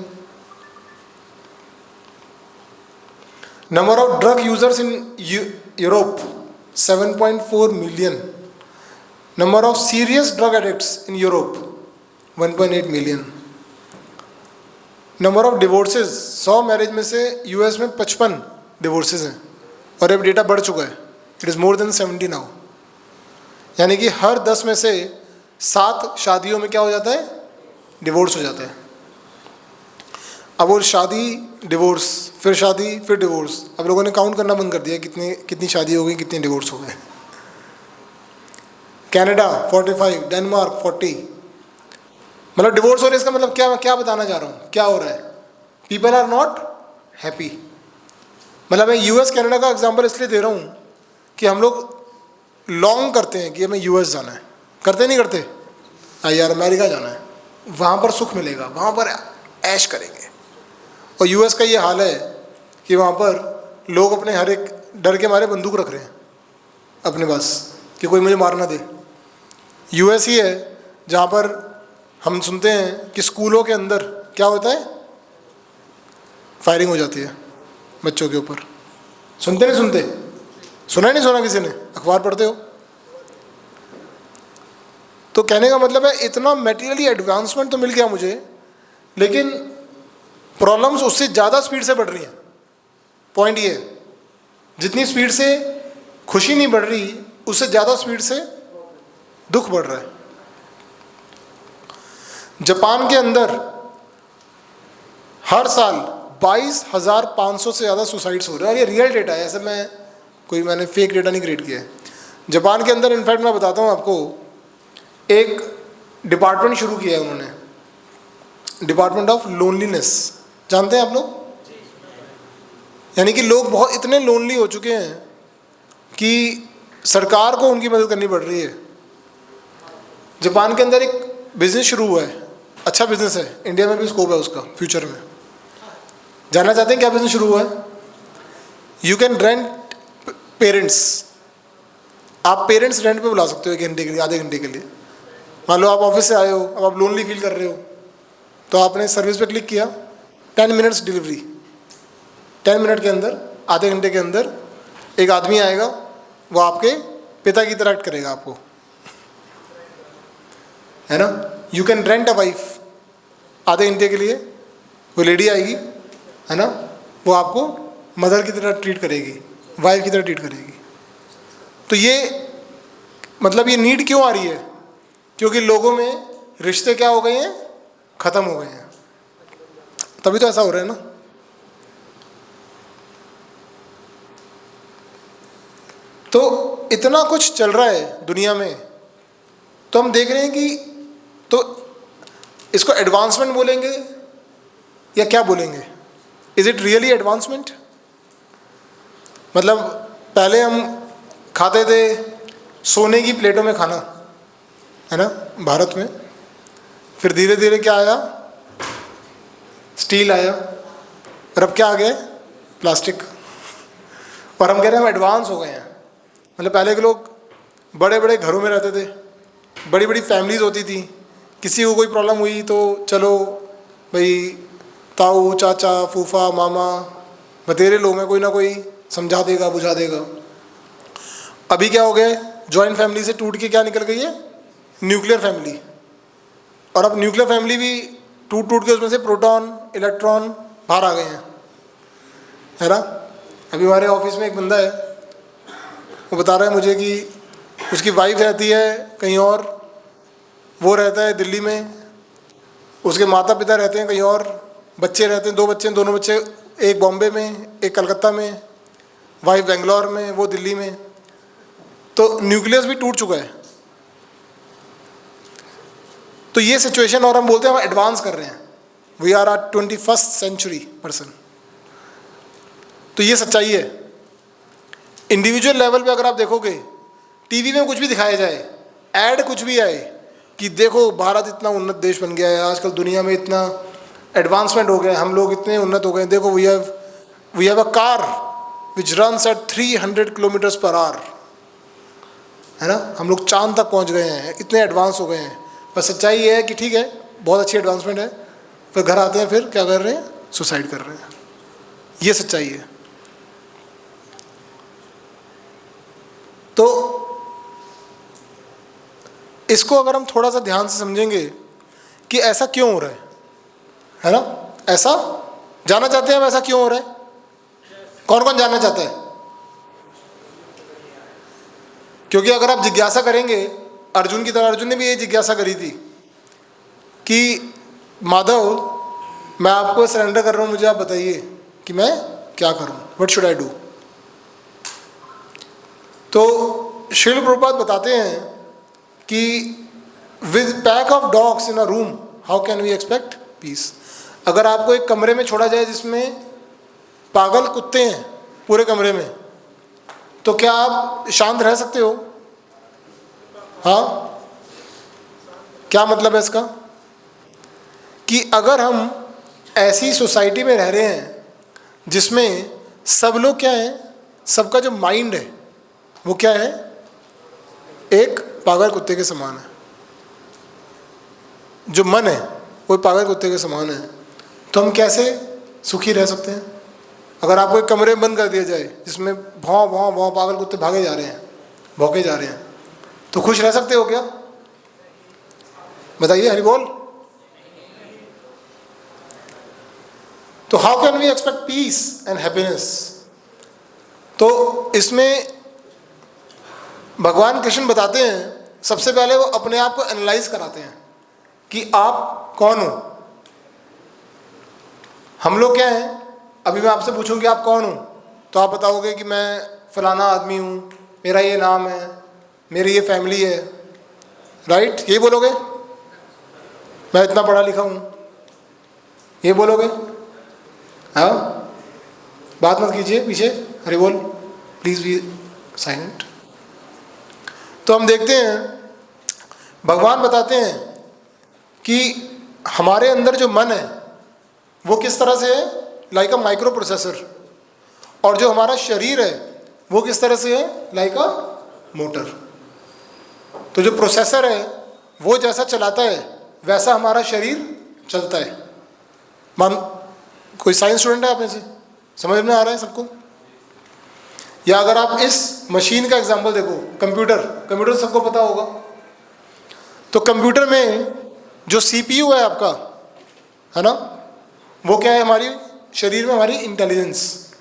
Number of drug users in Europe 7.4 million. Number of serious drug addicts in Europe 1.8 million. Number of divorces, 100 marriage में से यूएस में 55 डिवोर्सेज हैं, और अब डेटा बढ़ चुका है, it is more than 70 now. यानी कि हर 10 में से 7 शादियों में क्या हो जाता है, डिवोर्स हो जाता है। अब वो शादी, डिवोर्स, फिर शादी, फिर डिवोर्स, अब लोगों ने काउंट करना बंद कर दिया कितनी शादी हो गई, कितने डिवोर्स हो गए। कनाडा 45, डेनमार्क 40, मतलब डिवोर्स हो रहे, इसका मतलब क्या, मैं क्या बताना चाह रहा हूँ, क्या हो रहा है, पीपल आर नॉट हैप्पी। मतलब मैं यूएस कनाडा का एग्जांपल इसलिए दे रहा हूँ कि हम लोग लॉन्ग करते हैं कि हमें यूएस जाना है, करते नहीं करते, यार अमेरिका जाना है, वहाँ पर सुख मिलेगा, वहाँ पर ऐश करेंगे। और यूएस का ये हाल है कि वहाँ पर लोग अपने हर एक डर के मारे बंदूक रख रहे हैं अपने पास कि कोई मुझे मार ना दे। यूएस ही है जहाँ पर हम सुनते हैं कि स्कूलों के अंदर क्या होता है, फायरिंग हो जाती है बच्चों के ऊपर। सुनते नहीं सुनते, सुना नहीं सुना किसी ने, अखबार पढ़ते हो। तो कहने का मतलब है इतना मटेरियली एडवांसमेंट तो मिल गया मुझे, लेकिन प्रॉब्लम्स उससे ज़्यादा स्पीड से बढ़ रही हैं। पॉइंट ये है, जितनी स्पीड से खुशी नहीं बढ़ रही, उससे ज़्यादा स्पीड से दुख बढ़ रहा है। जापान के अंदर हर साल 22,500 से ज़्यादा सुसाइड्स हो रहे हैं, और ये रियल डेटा है, ऐसे मैंने फेक डेटा नहीं क्रिएट किया है। जापान के अंदर इनफैक्ट मैं बताता हूँ आपको, एक डिपार्टमेंट शुरू किया है उन्होंने, डिपार्टमेंट ऑफ लोनलीनेस। जानते हैं आप लोग? यानी कि लोग बहुत इतने लोनली हो चुके हैं कि सरकार को उनकी मदद करनी पड़ रही है। जापान के अंदर एक बिजनेस शुरू हुआ है, अच्छा बिजनेस है, इंडिया में भी स्कोप है उसका फ्यूचर में। जानना चाहते हैं क्या बिजनेस शुरू हुआ है? यू कैन रेंट पेरेंट्स, आप पेरेंट्स रेंट पे बुला सकते हो 1 घंटे के लिए, आधे घंटे के लिए। मान लो आप ऑफिस से आए हो, अब आप लोनली फील कर रहे हो, तो आपने सर्विस पे क्लिक किया, 10 मिनट्स डिलीवरी, 10 मिनट के अंदर, आधे घंटे के अंदर एक आदमी आएगा, वो आपके पिता की तरह एक्ट करेगा आपको, है ना। You can rent a wife, आधे घंटे के लिए वो लेडी आएगी, है ना, वो आपको मदर की तरह ट्रीट करेगी, वाइफ की तरह ट्रीट करेगी। तो ये मतलब ये नीड क्यों आ रही है? क्योंकि लोगों में रिश्ते क्या हो गए हैं, ख़त्म हो गए हैं, तभी तो ऐसा हो रहा है ना। तो इतना कुछ चल रहा है दुनिया में, तो हम देख रहे हैं कि, तो इसको एडवांसमेंट बोलेंगे या क्या बोलेंगे? Is it really advancement? मतलब पहले हम खाते थे सोने की प्लेटों में खाना, है ना, भारत में। फिर धीरे धीरे क्या आया, स्टील आया, और अब क्या आ गया, प्लास्टिक। और हम कह रहे हैं हम एडवांस हो गए हैं। मतलब पहले के लोग बड़े बड़े घरों में रहते थे, बड़ी बड़ी फैमिलीज होती थी, किसी को कोई प्रॉब्लम हुई तो चलो भाई ताऊ, चाचा, फूफा, मामा, बतेरे लोग हैं, कोई ना कोई समझा देगा, बुझा देगा। अभी क्या हो गया, जॉइंट फैमिली से टूट के क्या निकल गई है, न्यूक्लियर फैमिली। और अब न्यूक्लियर फैमिली भी टूट टूट के उसमें से प्रोटॉन, इलेक्ट्रॉन बाहर आ गए हैं, है ना। अभी हमारे ऑफिस में एक बंदा है, वो बता रहा है मुझे कि उसकी वाइफ रहती है कहीं और, वो रहता है दिल्ली में, उसके माता पिता रहते हैं कहीं और, बच्चे रहते हैं, 2 बच्चे हैं, दोनों बच्चे एक बॉम्बे में, एक कलकत्ता में, वाइफ बेंगलोर में, वो दिल्ली में। तो न्यूक्लियस भी टूट चुका है। तो ये सिचुएशन, और हम बोलते हैं हम एडवांस कर रहे हैं, we are a 21st century person. तो ये सच्चाई है। इंडिविजुअल लेवल पे अगर आप देखोगे, टीवी में कुछ भी दिखाया जाए, ऐड कुछ भी आए कि देखो भारत इतना उन्नत देश बन गया है, आजकल दुनिया में इतना एडवांसमेंट हो गया, हम लोग इतने उन्नत हो गए, देखो we have a car which runs at 300 kilometres per hour, है ना, हम लोग चांद तक पहुंच गए हैं, इतने एडवांस हो गए हैं। पर सच्चाई ये है कि ठीक है, बहुत अच्छी एडवांसमेंट है, फिर घर आते हैं, फिर क्या कर रहे हैं, सुसाइड कर रहे हैं। ये सच्चाई है। तो इसको अगर हम थोड़ा सा ध्यान से समझेंगे कि ऐसा क्यों हो रहा है ना, ऐसा जानना चाहते हैं हम ऐसा क्यों हो रहा है? कौन कौन जानना चाहता है? क्योंकि अगर आप जिज्ञासा करेंगे अर्जुन की तरह, अर्जुन ने भी ये जिज्ञासा करी थी कि माधव मैं आपको सरेंडर कर रहा हूँ, मुझे आप बताइए कि मैं क्या करूँ, व्हाट शुड आई डू। तो श्रील प्रभुपाद बताते हैं कि with pack of dogs in a room how can we expect peace. अगर आपको एक कमरे में छोड़ा जाए जिसमें पागल कुत्ते हैं पूरे कमरे में, तो क्या आप शांत रह सकते हो? हाँ, क्या मतलब है इसका? कि अगर हम ऐसी सोसाइटी में रह रहे हैं जिसमें सब लोग क्या है, सबका जो माइंड है वो क्या है, एक पागल कुत्ते के समान है, जो मन है वो पागल कुत्ते के समान है, तो हम कैसे सुखी रह सकते हैं? अगर आपको एक कमरे में बंद कर दिया जाए जिसमें भौं भौं भौं पागल कुत्ते भागे जा रहे हैं, भौंके जा रहे हैं, तो खुश रह सकते हो क्या? बताइए, हरि बोल। तो how can we expect peace and happiness? तो इसमें भगवान कृष्ण बताते हैं, सबसे पहले वो अपने आप को एनालाइज कराते हैं कि आप कौन हो। हम लोग क्या हैं? अभी मैं आपसे पूछूं कि आप कौन हो, तो आप बताओगे कि मैं फलाना आदमी हूँ, मेरा ये नाम है, मेरी ये फैमिली है, राइट? यही बोलोगे? मैं इतना पढ़ा लिखा हूँ, ये बोलोगे? हाँ, बात मत कीजिए पीछे, हरि बोल, प्लीज बी साइलेंट। तो हम देखते हैं भगवान बताते हैं कि हमारे अंदर जो मन है वो किस तरह से है, लाइक अ माइक्रो प्रोसेसर, और जो हमारा शरीर है वो किस तरह से है, लाइक अ मोटर। तो जो प्रोसेसर है वो जैसा चलाता है वैसा हमारा शरीर चलता है। मान, कोई साइंस स्टूडेंट है आप में से? समझ में आ रहा है सबको? या अगर आप इस मशीन का एग्जांपल देखो, कंप्यूटर सबको पता होगा। तो कंप्यूटर में जो सीपीयू है आपका, है ना, वो क्या है, हमारी शरीर में हमारी इंटेलिजेंस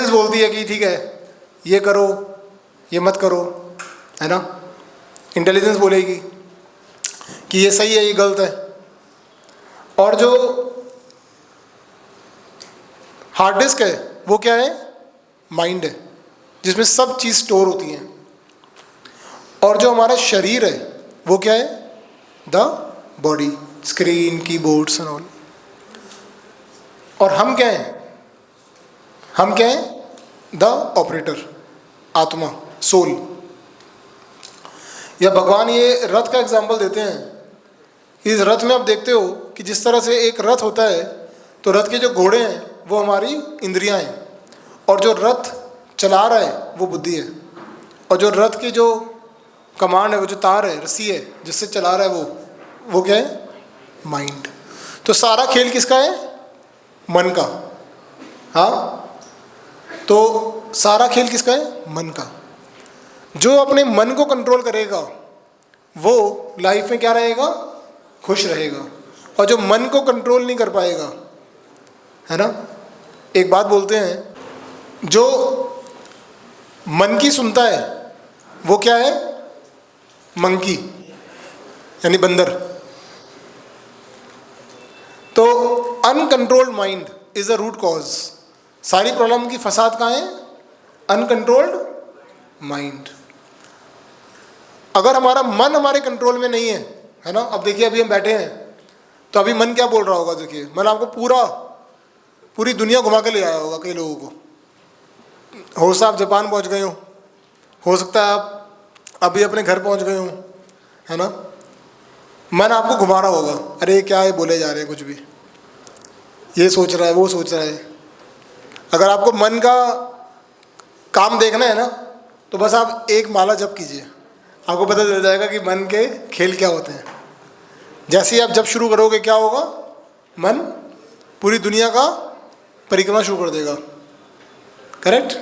बोलती है कि ठीक है ये करो, ये मत करो, है ना। इंटेलिजेंस बोलेगी कि ये सही है, ये गलत है। और जो हार्ड डिस्क है वो क्या है, माइंड है, जिसमें सब चीज़ स्टोर होती है। और जो हमारा शरीर है वो क्या है, the body, screen, keyboards and all. और हम क्या हैं, हम क्या हैं, द ऑपरेटर, आत्मा, सोल। या भगवान ये रथ का एग्जाम्पल देते हैं। इस रथ में आप देखते हो कि जिस तरह से एक रथ होता है, तो रथ के जो घोड़े हैं वो हमारी इंद्रियां हैं, और जो रथ चला रहा है वो बुद्धि है, और जो रथ की जो कमांड है, वो जो तार है, रस्सी है जिससे चला रहा है वो क्या है, माइंड। तो सारा खेल किसका है, मन का। हाँ, तो सारा खेल किसका है, मन का। जो अपने मन को कंट्रोल करेगा वो लाइफ में क्या रहेगा, खुश रहेगा। और जो मन को कंट्रोल नहीं कर पाएगा, है ना, एक बात बोलते हैं, जो मन की सुनता है वो क्या है, मंकी, यानी बंदर। तो uncontrolled mind is a root cause. सारी प्रॉब्लम की फसाद कहाँ है, अनकंट्रोल्ड माइंड। अगर हमारा मन हमारे कंट्रोल में नहीं है ना, अब देखिए अभी हम बैठे हैं तो अभी मन क्या बोल रहा होगा, देखिए मन आपको पूरी दुनिया घुमा के ले आया होगा। कई लोगों को हो सकता है आप जापान पहुंच गए हो सकता है आप अभी अपने घर पहुंच गए हो, है ना। मन आपको घुमा रहा होगा, अरे क्या है बोले जा रहे हैं, कुछ भी ये सोच रहा है, वो सोच रहा है। अगर आपको मन का काम देखना है ना, तो बस आप एक माला जप कीजिए, आपको पता चल जाएगा कि मन के खेल क्या होते हैं। जैसे ही आप जब शुरू करोगे क्या होगा, मन पूरी दुनिया का परिक्रमा शुरू कर देगा। करेक्ट?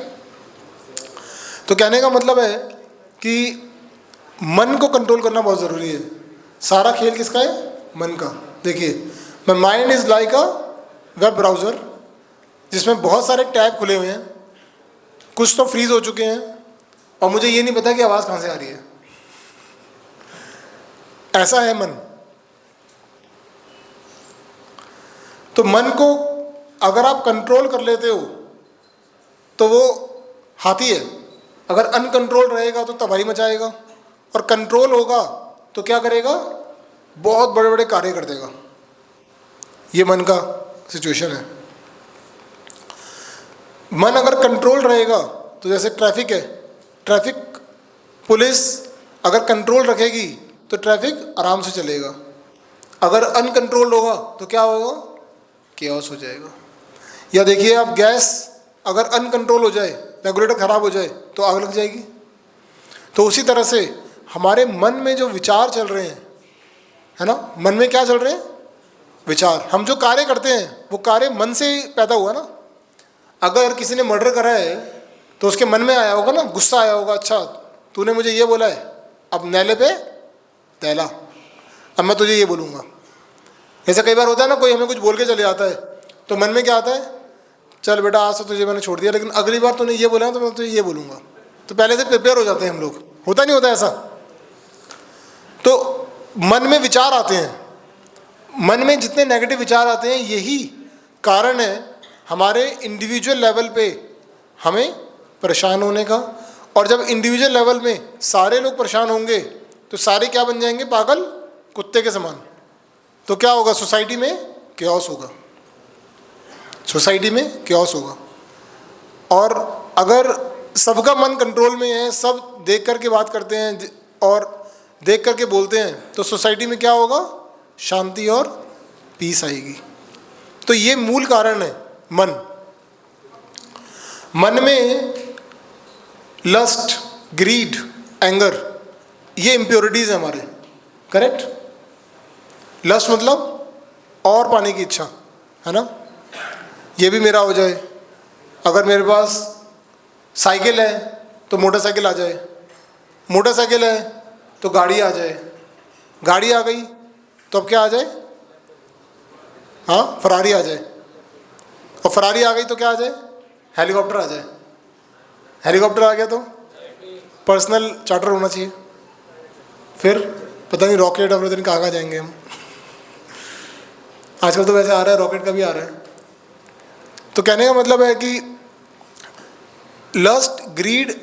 तो कहने का मतलब है कि मन को कंट्रोल करना बहुत ज़रूरी है। सारा खेल किसका है, मन का। देखिए, my mind is like a web browser जिसमें बहुत सारे टैब खुले हुए हैं, कुछ तो फ्रीज हो चुके हैं और मुझे ये नहीं पता कि आवाज़ कहाँ से आ रही है। ऐसा है मन। तो मन को अगर आप कंट्रोल कर लेते हो तो वो हाथी है, अगर अनकंट्रोल रहेगा तो तबाही मचाएगा, और कंट्रोल होगा तो क्या करेगा, बहुत बड़े बड़े कार्य कर देगा। ये मन का सिचुएशन है। मन अगर कंट्रोल रहेगा तो जैसे ट्रैफिक है, ट्रैफिक पुलिस अगर कंट्रोल रखेगी तो ट्रैफिक आराम से चलेगा। अगर अनकंट्रोल होगा तो क्या होगा, केओस हो जाएगा। या देखिए आप, गैस अगर अनकंट्रोल हो जाए, रेगुलेटर ख़राब हो जाए तो आग लग जाएगी। तो उसी तरह से हमारे मन में जो विचार चल रहे हैं, है ना, मन में क्या चल रहे हैं, विचार। हम जो कार्य करते हैं वो कार्य मन से ही पैदा हुआ ना। अगर किसी ने मर्डर करा है तो उसके मन में आया होगा ना, गुस्सा आया होगा, अच्छा तूने मुझे ये बोला है, अब नैले पे तैला, अब मैं तुझे ये बोलूँगा। ऐसा कई बार होता है ना, कोई हमें कुछ बोल के चले जाता है तो मन में क्या आता है, चल बेटा आज तो तुझे मैंने छोड़ दिया, लेकिन अगली बार तूने ये बोला तो मैं तुझे ये बोलूँगा। तो पहले से प्रिपेयर हो जाते हैं हम लोग, होता नहीं होता ऐसा। तो मन में विचार आते हैं, मन में जितने नेगेटिव विचार आते हैं, यही कारण है हमारे इंडिविजुअल लेवल पे हमें परेशान होने का। और जब इंडिविजुअल लेवल में सारे लोग परेशान होंगे तो सारे क्या बन जाएंगे, पागल कुत्ते के समान। तो क्या होगा, सोसाइटी में केओस होगा, सोसाइटी में केओस होगा। और अगर सबका मन कंट्रोल में है, सब देख करके बात करते हैं और देख करके बोलते हैं, तो सोसाइटी में क्या होगा, शांति और पीस आएगी। तो ये मूल कारण है मन। मन में लस्ट, ग्रीड, एंगर, ये इम्प्योरिटीज है हमारे, करेक्ट। लस्ट मतलब और पाने की इच्छा, है ना, ये भी मेरा हो जाए। अगर मेरे पास साइकिल है तो मोटरसाइकिल आ जाए, मोटरसाइकिल है तो गाड़ी आ जाए, गाड़ी आ गई तो अब क्या आ जाए, हाँ फरारी आ जाए, और फरारी आ गई तो क्या आ जाए, हेलीकॉप्टर आ जाए। हेलीकॉप्टर आ गया तो पर्सनल चार्टर होना चाहिए, फिर पता नहीं रॉकेट और पता नहीं कहाँ जाएंगे हम। आजकल तो वैसे आ रहा है, रॉकेट का भी आ रहा है। तो कहने का मतलब है कि लस्ट, ग्रीड,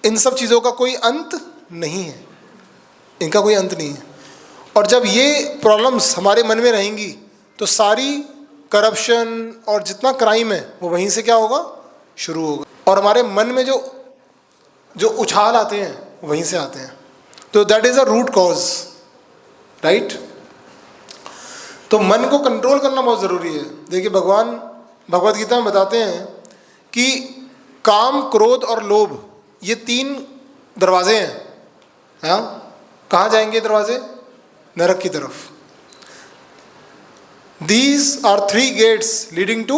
इन सब चीज़ों का कोई अंत नहीं है, इनका कोई अंत नहीं है। और जब ये प्रॉब्लम्स हमारे मन में रहेंगी तो सारी करप्शन और जितना क्राइम है वो वहीं से क्या होगा, शुरू होगा। और हमारे मन में जो उछाल आते हैं वहीं से आते हैं। तो that is a root cause, right. तो मन को कंट्रोल करना बहुत ज़रूरी है। देखिए भगवान भगवद गीता में बताते हैं कि काम, क्रोध और लोभ, ये 3 दरवाजे हैं। हाँ, कहाँ जाएंगे दरवाजे, नरक की तरफ। These are 3 gates leading to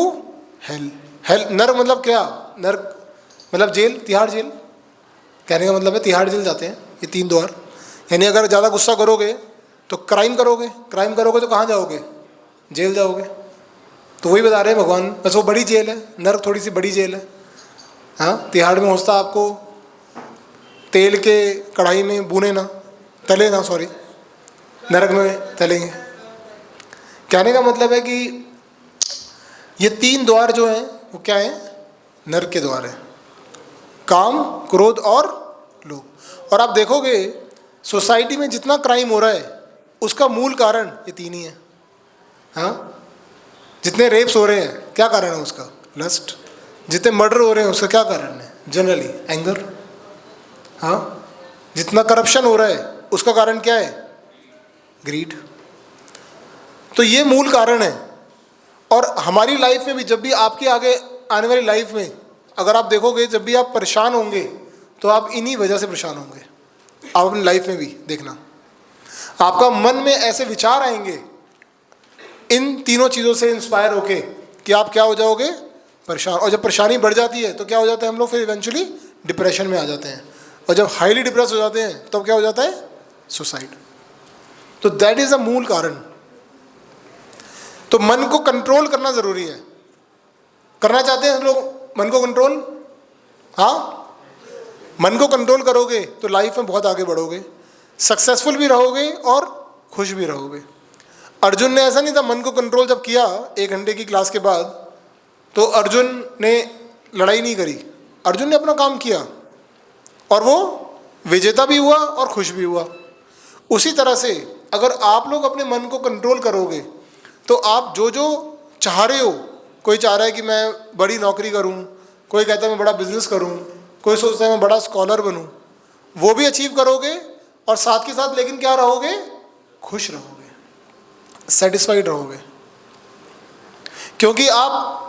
hell. Hell, नरक मतलब क्या, नरक मतलब जेल, तिहाड़ जेल। कहने का मतलब है तिहाड़ जेल जाते हैं ये 3 द्वार। यानी अगर ज़्यादा गुस्सा करोगे तो क्राइम करोगे, क्राइम करोगे तो कहाँ जाओगे, जेल जाओगे। तो वही बता रहे हैं भगवान, बस वो बड़ी जेल है, नरक थोड़ी सी बड़ी जेल है। हाँ, तिहाड़ में होता आपको तेल के कढ़ाई में भूने ना, तले ना, सॉरी, नरक में तलेंगे। कहने का मतलब है कि ये 3 द्वार जो हैं वो क्या हैं, नरक के द्वार हैं, काम, क्रोध और लोभ। और आप देखोगे सोसाइटी में जितना क्राइम हो रहा है उसका मूल कारण ये 3 ही है। हाँ, जितने रेप्स हो रहे हैं क्या कारण है उसका, लस्ट। जितने मर्डर हो रहे हैं उसका क्या कारण है, जनरली एंगर। हाँ, जितना करप्शन हो रहा है उसका कारण क्या है, ग्रीड। तो ये मूल कारण है। और हमारी लाइफ में भी, जब भी आपकी आगे आने वाली लाइफ में अगर आप देखोगे, जब भी आप परेशान होंगे तो आप इन्हीं वजह से परेशान होंगे। आप अपनी लाइफ में भी देखना, आपका मन में ऐसे विचार आएंगे इन तीनों चीज़ों से इंस्पायर होके कि आप क्या हो जाओगे, परेशान। और जब परेशानी बढ़ जाती है तो क्या हो जाता है, हम लोग फिर इवेंचुअली डिप्रेशन में आ जाते हैं। और जब हाईली डिप्रेस हो जाते हैं तब क्या हो जाता है, सुसाइड। तो दैट इज़ अ मूल कारण। तो मन को कंट्रोल करना ज़रूरी है। करना चाहते हैं लोग मन को कंट्रोल? हाँ, मन को कंट्रोल करोगे तो लाइफ में बहुत आगे बढ़ोगे, सक्सेसफुल भी रहोगे और खुश भी रहोगे। अर्जुन ने ऐसा नहीं था, मन को कंट्रोल जब किया 1 घंटे की क्लास के बाद, तो अर्जुन ने लड़ाई नहीं करी, अर्जुन ने अपना काम किया और वो विजेता भी हुआ और खुश भी हुआ। उसी तरह से अगर आप लोग अपने मन को कंट्रोल करोगे तो आप जो जो चाह रहे हो, कोई चाह रहा है कि मैं बड़ी नौकरी करूं, कोई कहता है मैं बड़ा बिजनेस करूं, कोई सोचता है मैं बड़ा स्कॉलर बनूं, वो भी अचीव करोगे और साथ के साथ लेकिन क्या रहोगे? खुश रहोगे, सेटिस्फाइड रहोगे। क्योंकि आप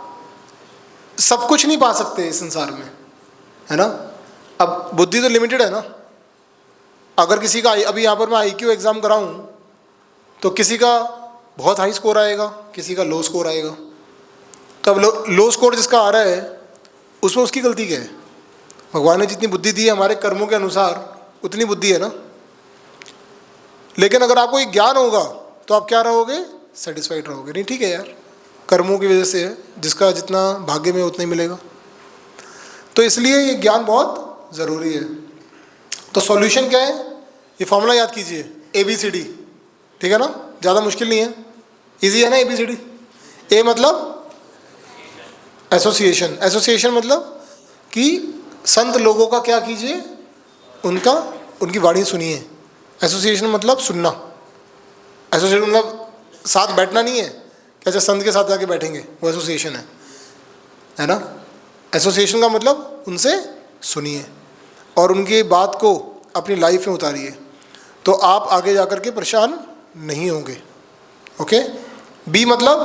सब कुछ नहीं पा सकते इस संसार में, है ना। अब बुद्धि तो लिमिटेड है ना। अगर किसी का अभी यहाँ पर मैं IQ एग्ज़ाम कराऊँ तो किसी का बहुत हाई स्कोर आएगा, किसी का लो स्कोर आएगा। तब लो स्कोर जिसका आ रहा है उसमें उसकी गलती क्या है? भगवान ने जितनी बुद्धि दी है हमारे कर्मों के अनुसार उतनी बुद्धि है ना। लेकिन अगर आपको एक ज्ञान होगा तो आप क्या रहोगे? सेटिस्फाइड रहोगे। नहीं ठीक है यार, कर्मों की वजह से है, जिसका जितना भाग्य में उतना ही मिलेगा। तो इसलिए ये ज्ञान बहुत ज़रूरी है। तो सॉल्यूशन क्या है? ये फॉर्मूला याद कीजिए, ABCD, ठीक है ना, ज़्यादा मुश्किल नहीं है, इजी है ना। ABCD, ए मतलब एसोसिएशन, एसोसिएशन मतलब कि संत लोगों का क्या कीजिए? उनकी वाणी सुनिए। एसोसिएशन मतलब सुनना। एसोसिएशन मतलब साथ बैठना नहीं है कि अच्छा संत के साथ जाके बैठेंगे, वो एसोसिएशन है ना। एसोसिएशन का मतलब उनसे सुनिए और उनकी बात को अपनी लाइफ में उतारिए, तो आप आगे जाकर के परेशान नहीं होंगे। ओके। बी मतलब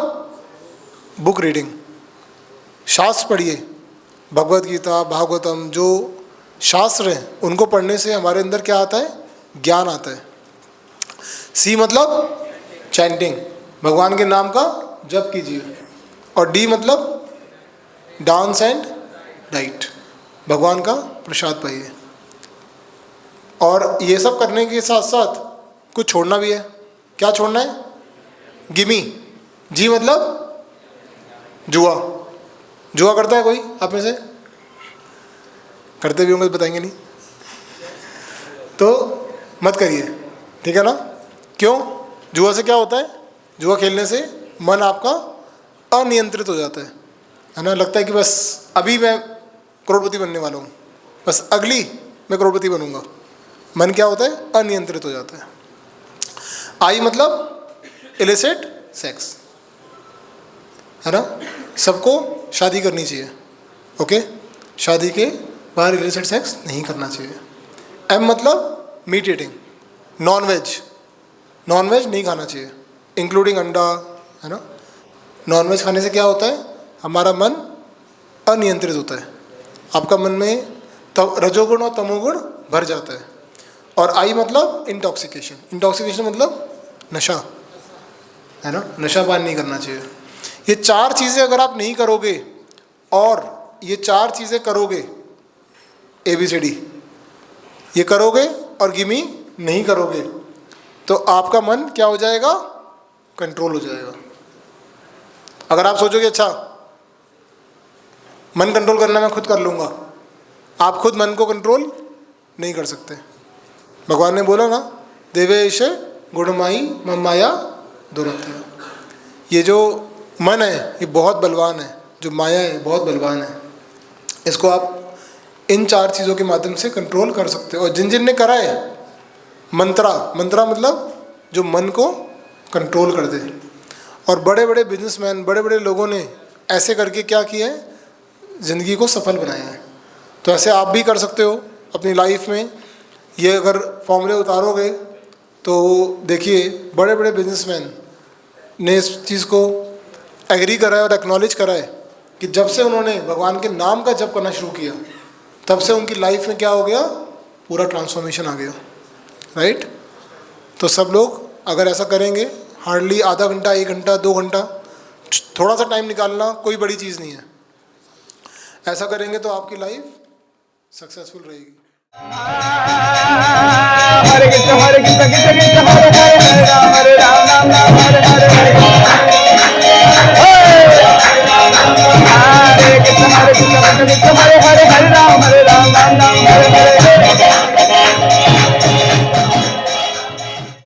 बुक रीडिंग, शास्त्र पढ़िए, भगवत गीता, भागवतम, जो शास्त्र हैं उनको पढ़ने से हमारे अंदर क्या आता है? ज्ञान आता है। सी मतलब चैंटिंग, भगवान के नाम का जप कीजिए। और डी मतलब डांस एंड डाइट, भगवान का प्रसाद पाइए। और ये सब करने के साथ साथ कुछ छोड़ना भी है। क्या छोड़ना है? गिमी। जी मतलब जुआ। जुआ करता है कोई आप में से? करते भी होंगे तो बताएंगे नहीं, तो मत करिए, ठीक है ना। क्यों? जुआ से क्या होता है? जुआ खेलने से मन आपका अनियंत्रित हो जाता है ना। लगता है कि बस अभी मैं करोड़पति बनने वाला हूँ, बस अगली मैं करोड़पति बनूंगा। मन क्या होता है? अनियंत्रित हो जाता है। आई मतलब इलिसिट सेक्स, है ना। सबको शादी करनी चाहिए, ओके, शादी के बाहर इलिसिट सेक्स नहीं करना चाहिए। एम मतलब मीट ईटिंग, नॉन वेज नहीं खाना चाहिए, इंक्लूडिंग अंडा, है ना। नॉन वेज खाने से क्या होता है? हमारा मन अनियंत्रित होता है, आपका मन में रजोगुण और तमोगुण भर जाता है। और आई मतलब इंटॉक्सिकेशन, इंटॉक्सिकेशन मतलब नशा, है ना। नशा पान नहीं करना चाहिए। ये 4 चीज़ें अगर आप नहीं करोगे और ये 4 चीज़ें करोगे, ABCD ये करोगे और गिमी नहीं करोगे, तो आपका मन क्या हो जाएगा? कंट्रोल हो जाएगा। अगर आप सोचोगे अच्छा मन कंट्रोल करना मैं खुद कर लूँगा, आप खुद मन को कंट्रोल नहीं कर सकते। भगवान ने बोला ना, देवेश गुणमाई ममाया दुरत्या। ये जो मन है ये बहुत बलवान है, जो माया है बहुत बलवान है। इसको आप इन 4 चीज़ों के माध्यम से कंट्रोल कर सकते हो। और जिन जिन ने करा है मंत्रा मतलब जो मन को कंट्रोल कर दे। और बड़े बड़े बिजनेसमैन, बड़े बड़े लोगों ने ऐसे करके क्या किया है? ज़िंदगी को सफल बनाया है। तो ऐसे आप भी कर सकते हो अपनी लाइफ में। ये अगर फॉर्मूले उतारोगे तो देखिए बड़े बड़े बिजनेसमैन ने इस चीज़ को एग्री करा है और एक्नॉलेज करा है कि जब से उन्होंने भगवान के नाम का जप करना शुरू किया तब से उनकी लाइफ में क्या हो गया? पूरा ट्रांसफॉर्मेशन आ गया, राइट। तो सब लोग अगर ऐसा करेंगे, हार्डली आधा घंटा, 1 घंटा, 2 घंटा, थोड़ा सा टाइम निकालना कोई बड़ी चीज़ नहीं है। ऐसा करेंगे तो आपकी लाइफ सक्सेसफुल रहेगी। हरे कृष्ण कृष्ण कृष्ण हरे हरे राम राम राम हरे हरे हरे कृष्ण कृष्ण कृष्ण हरे हरे, हरे राम राम राम हरे हरे।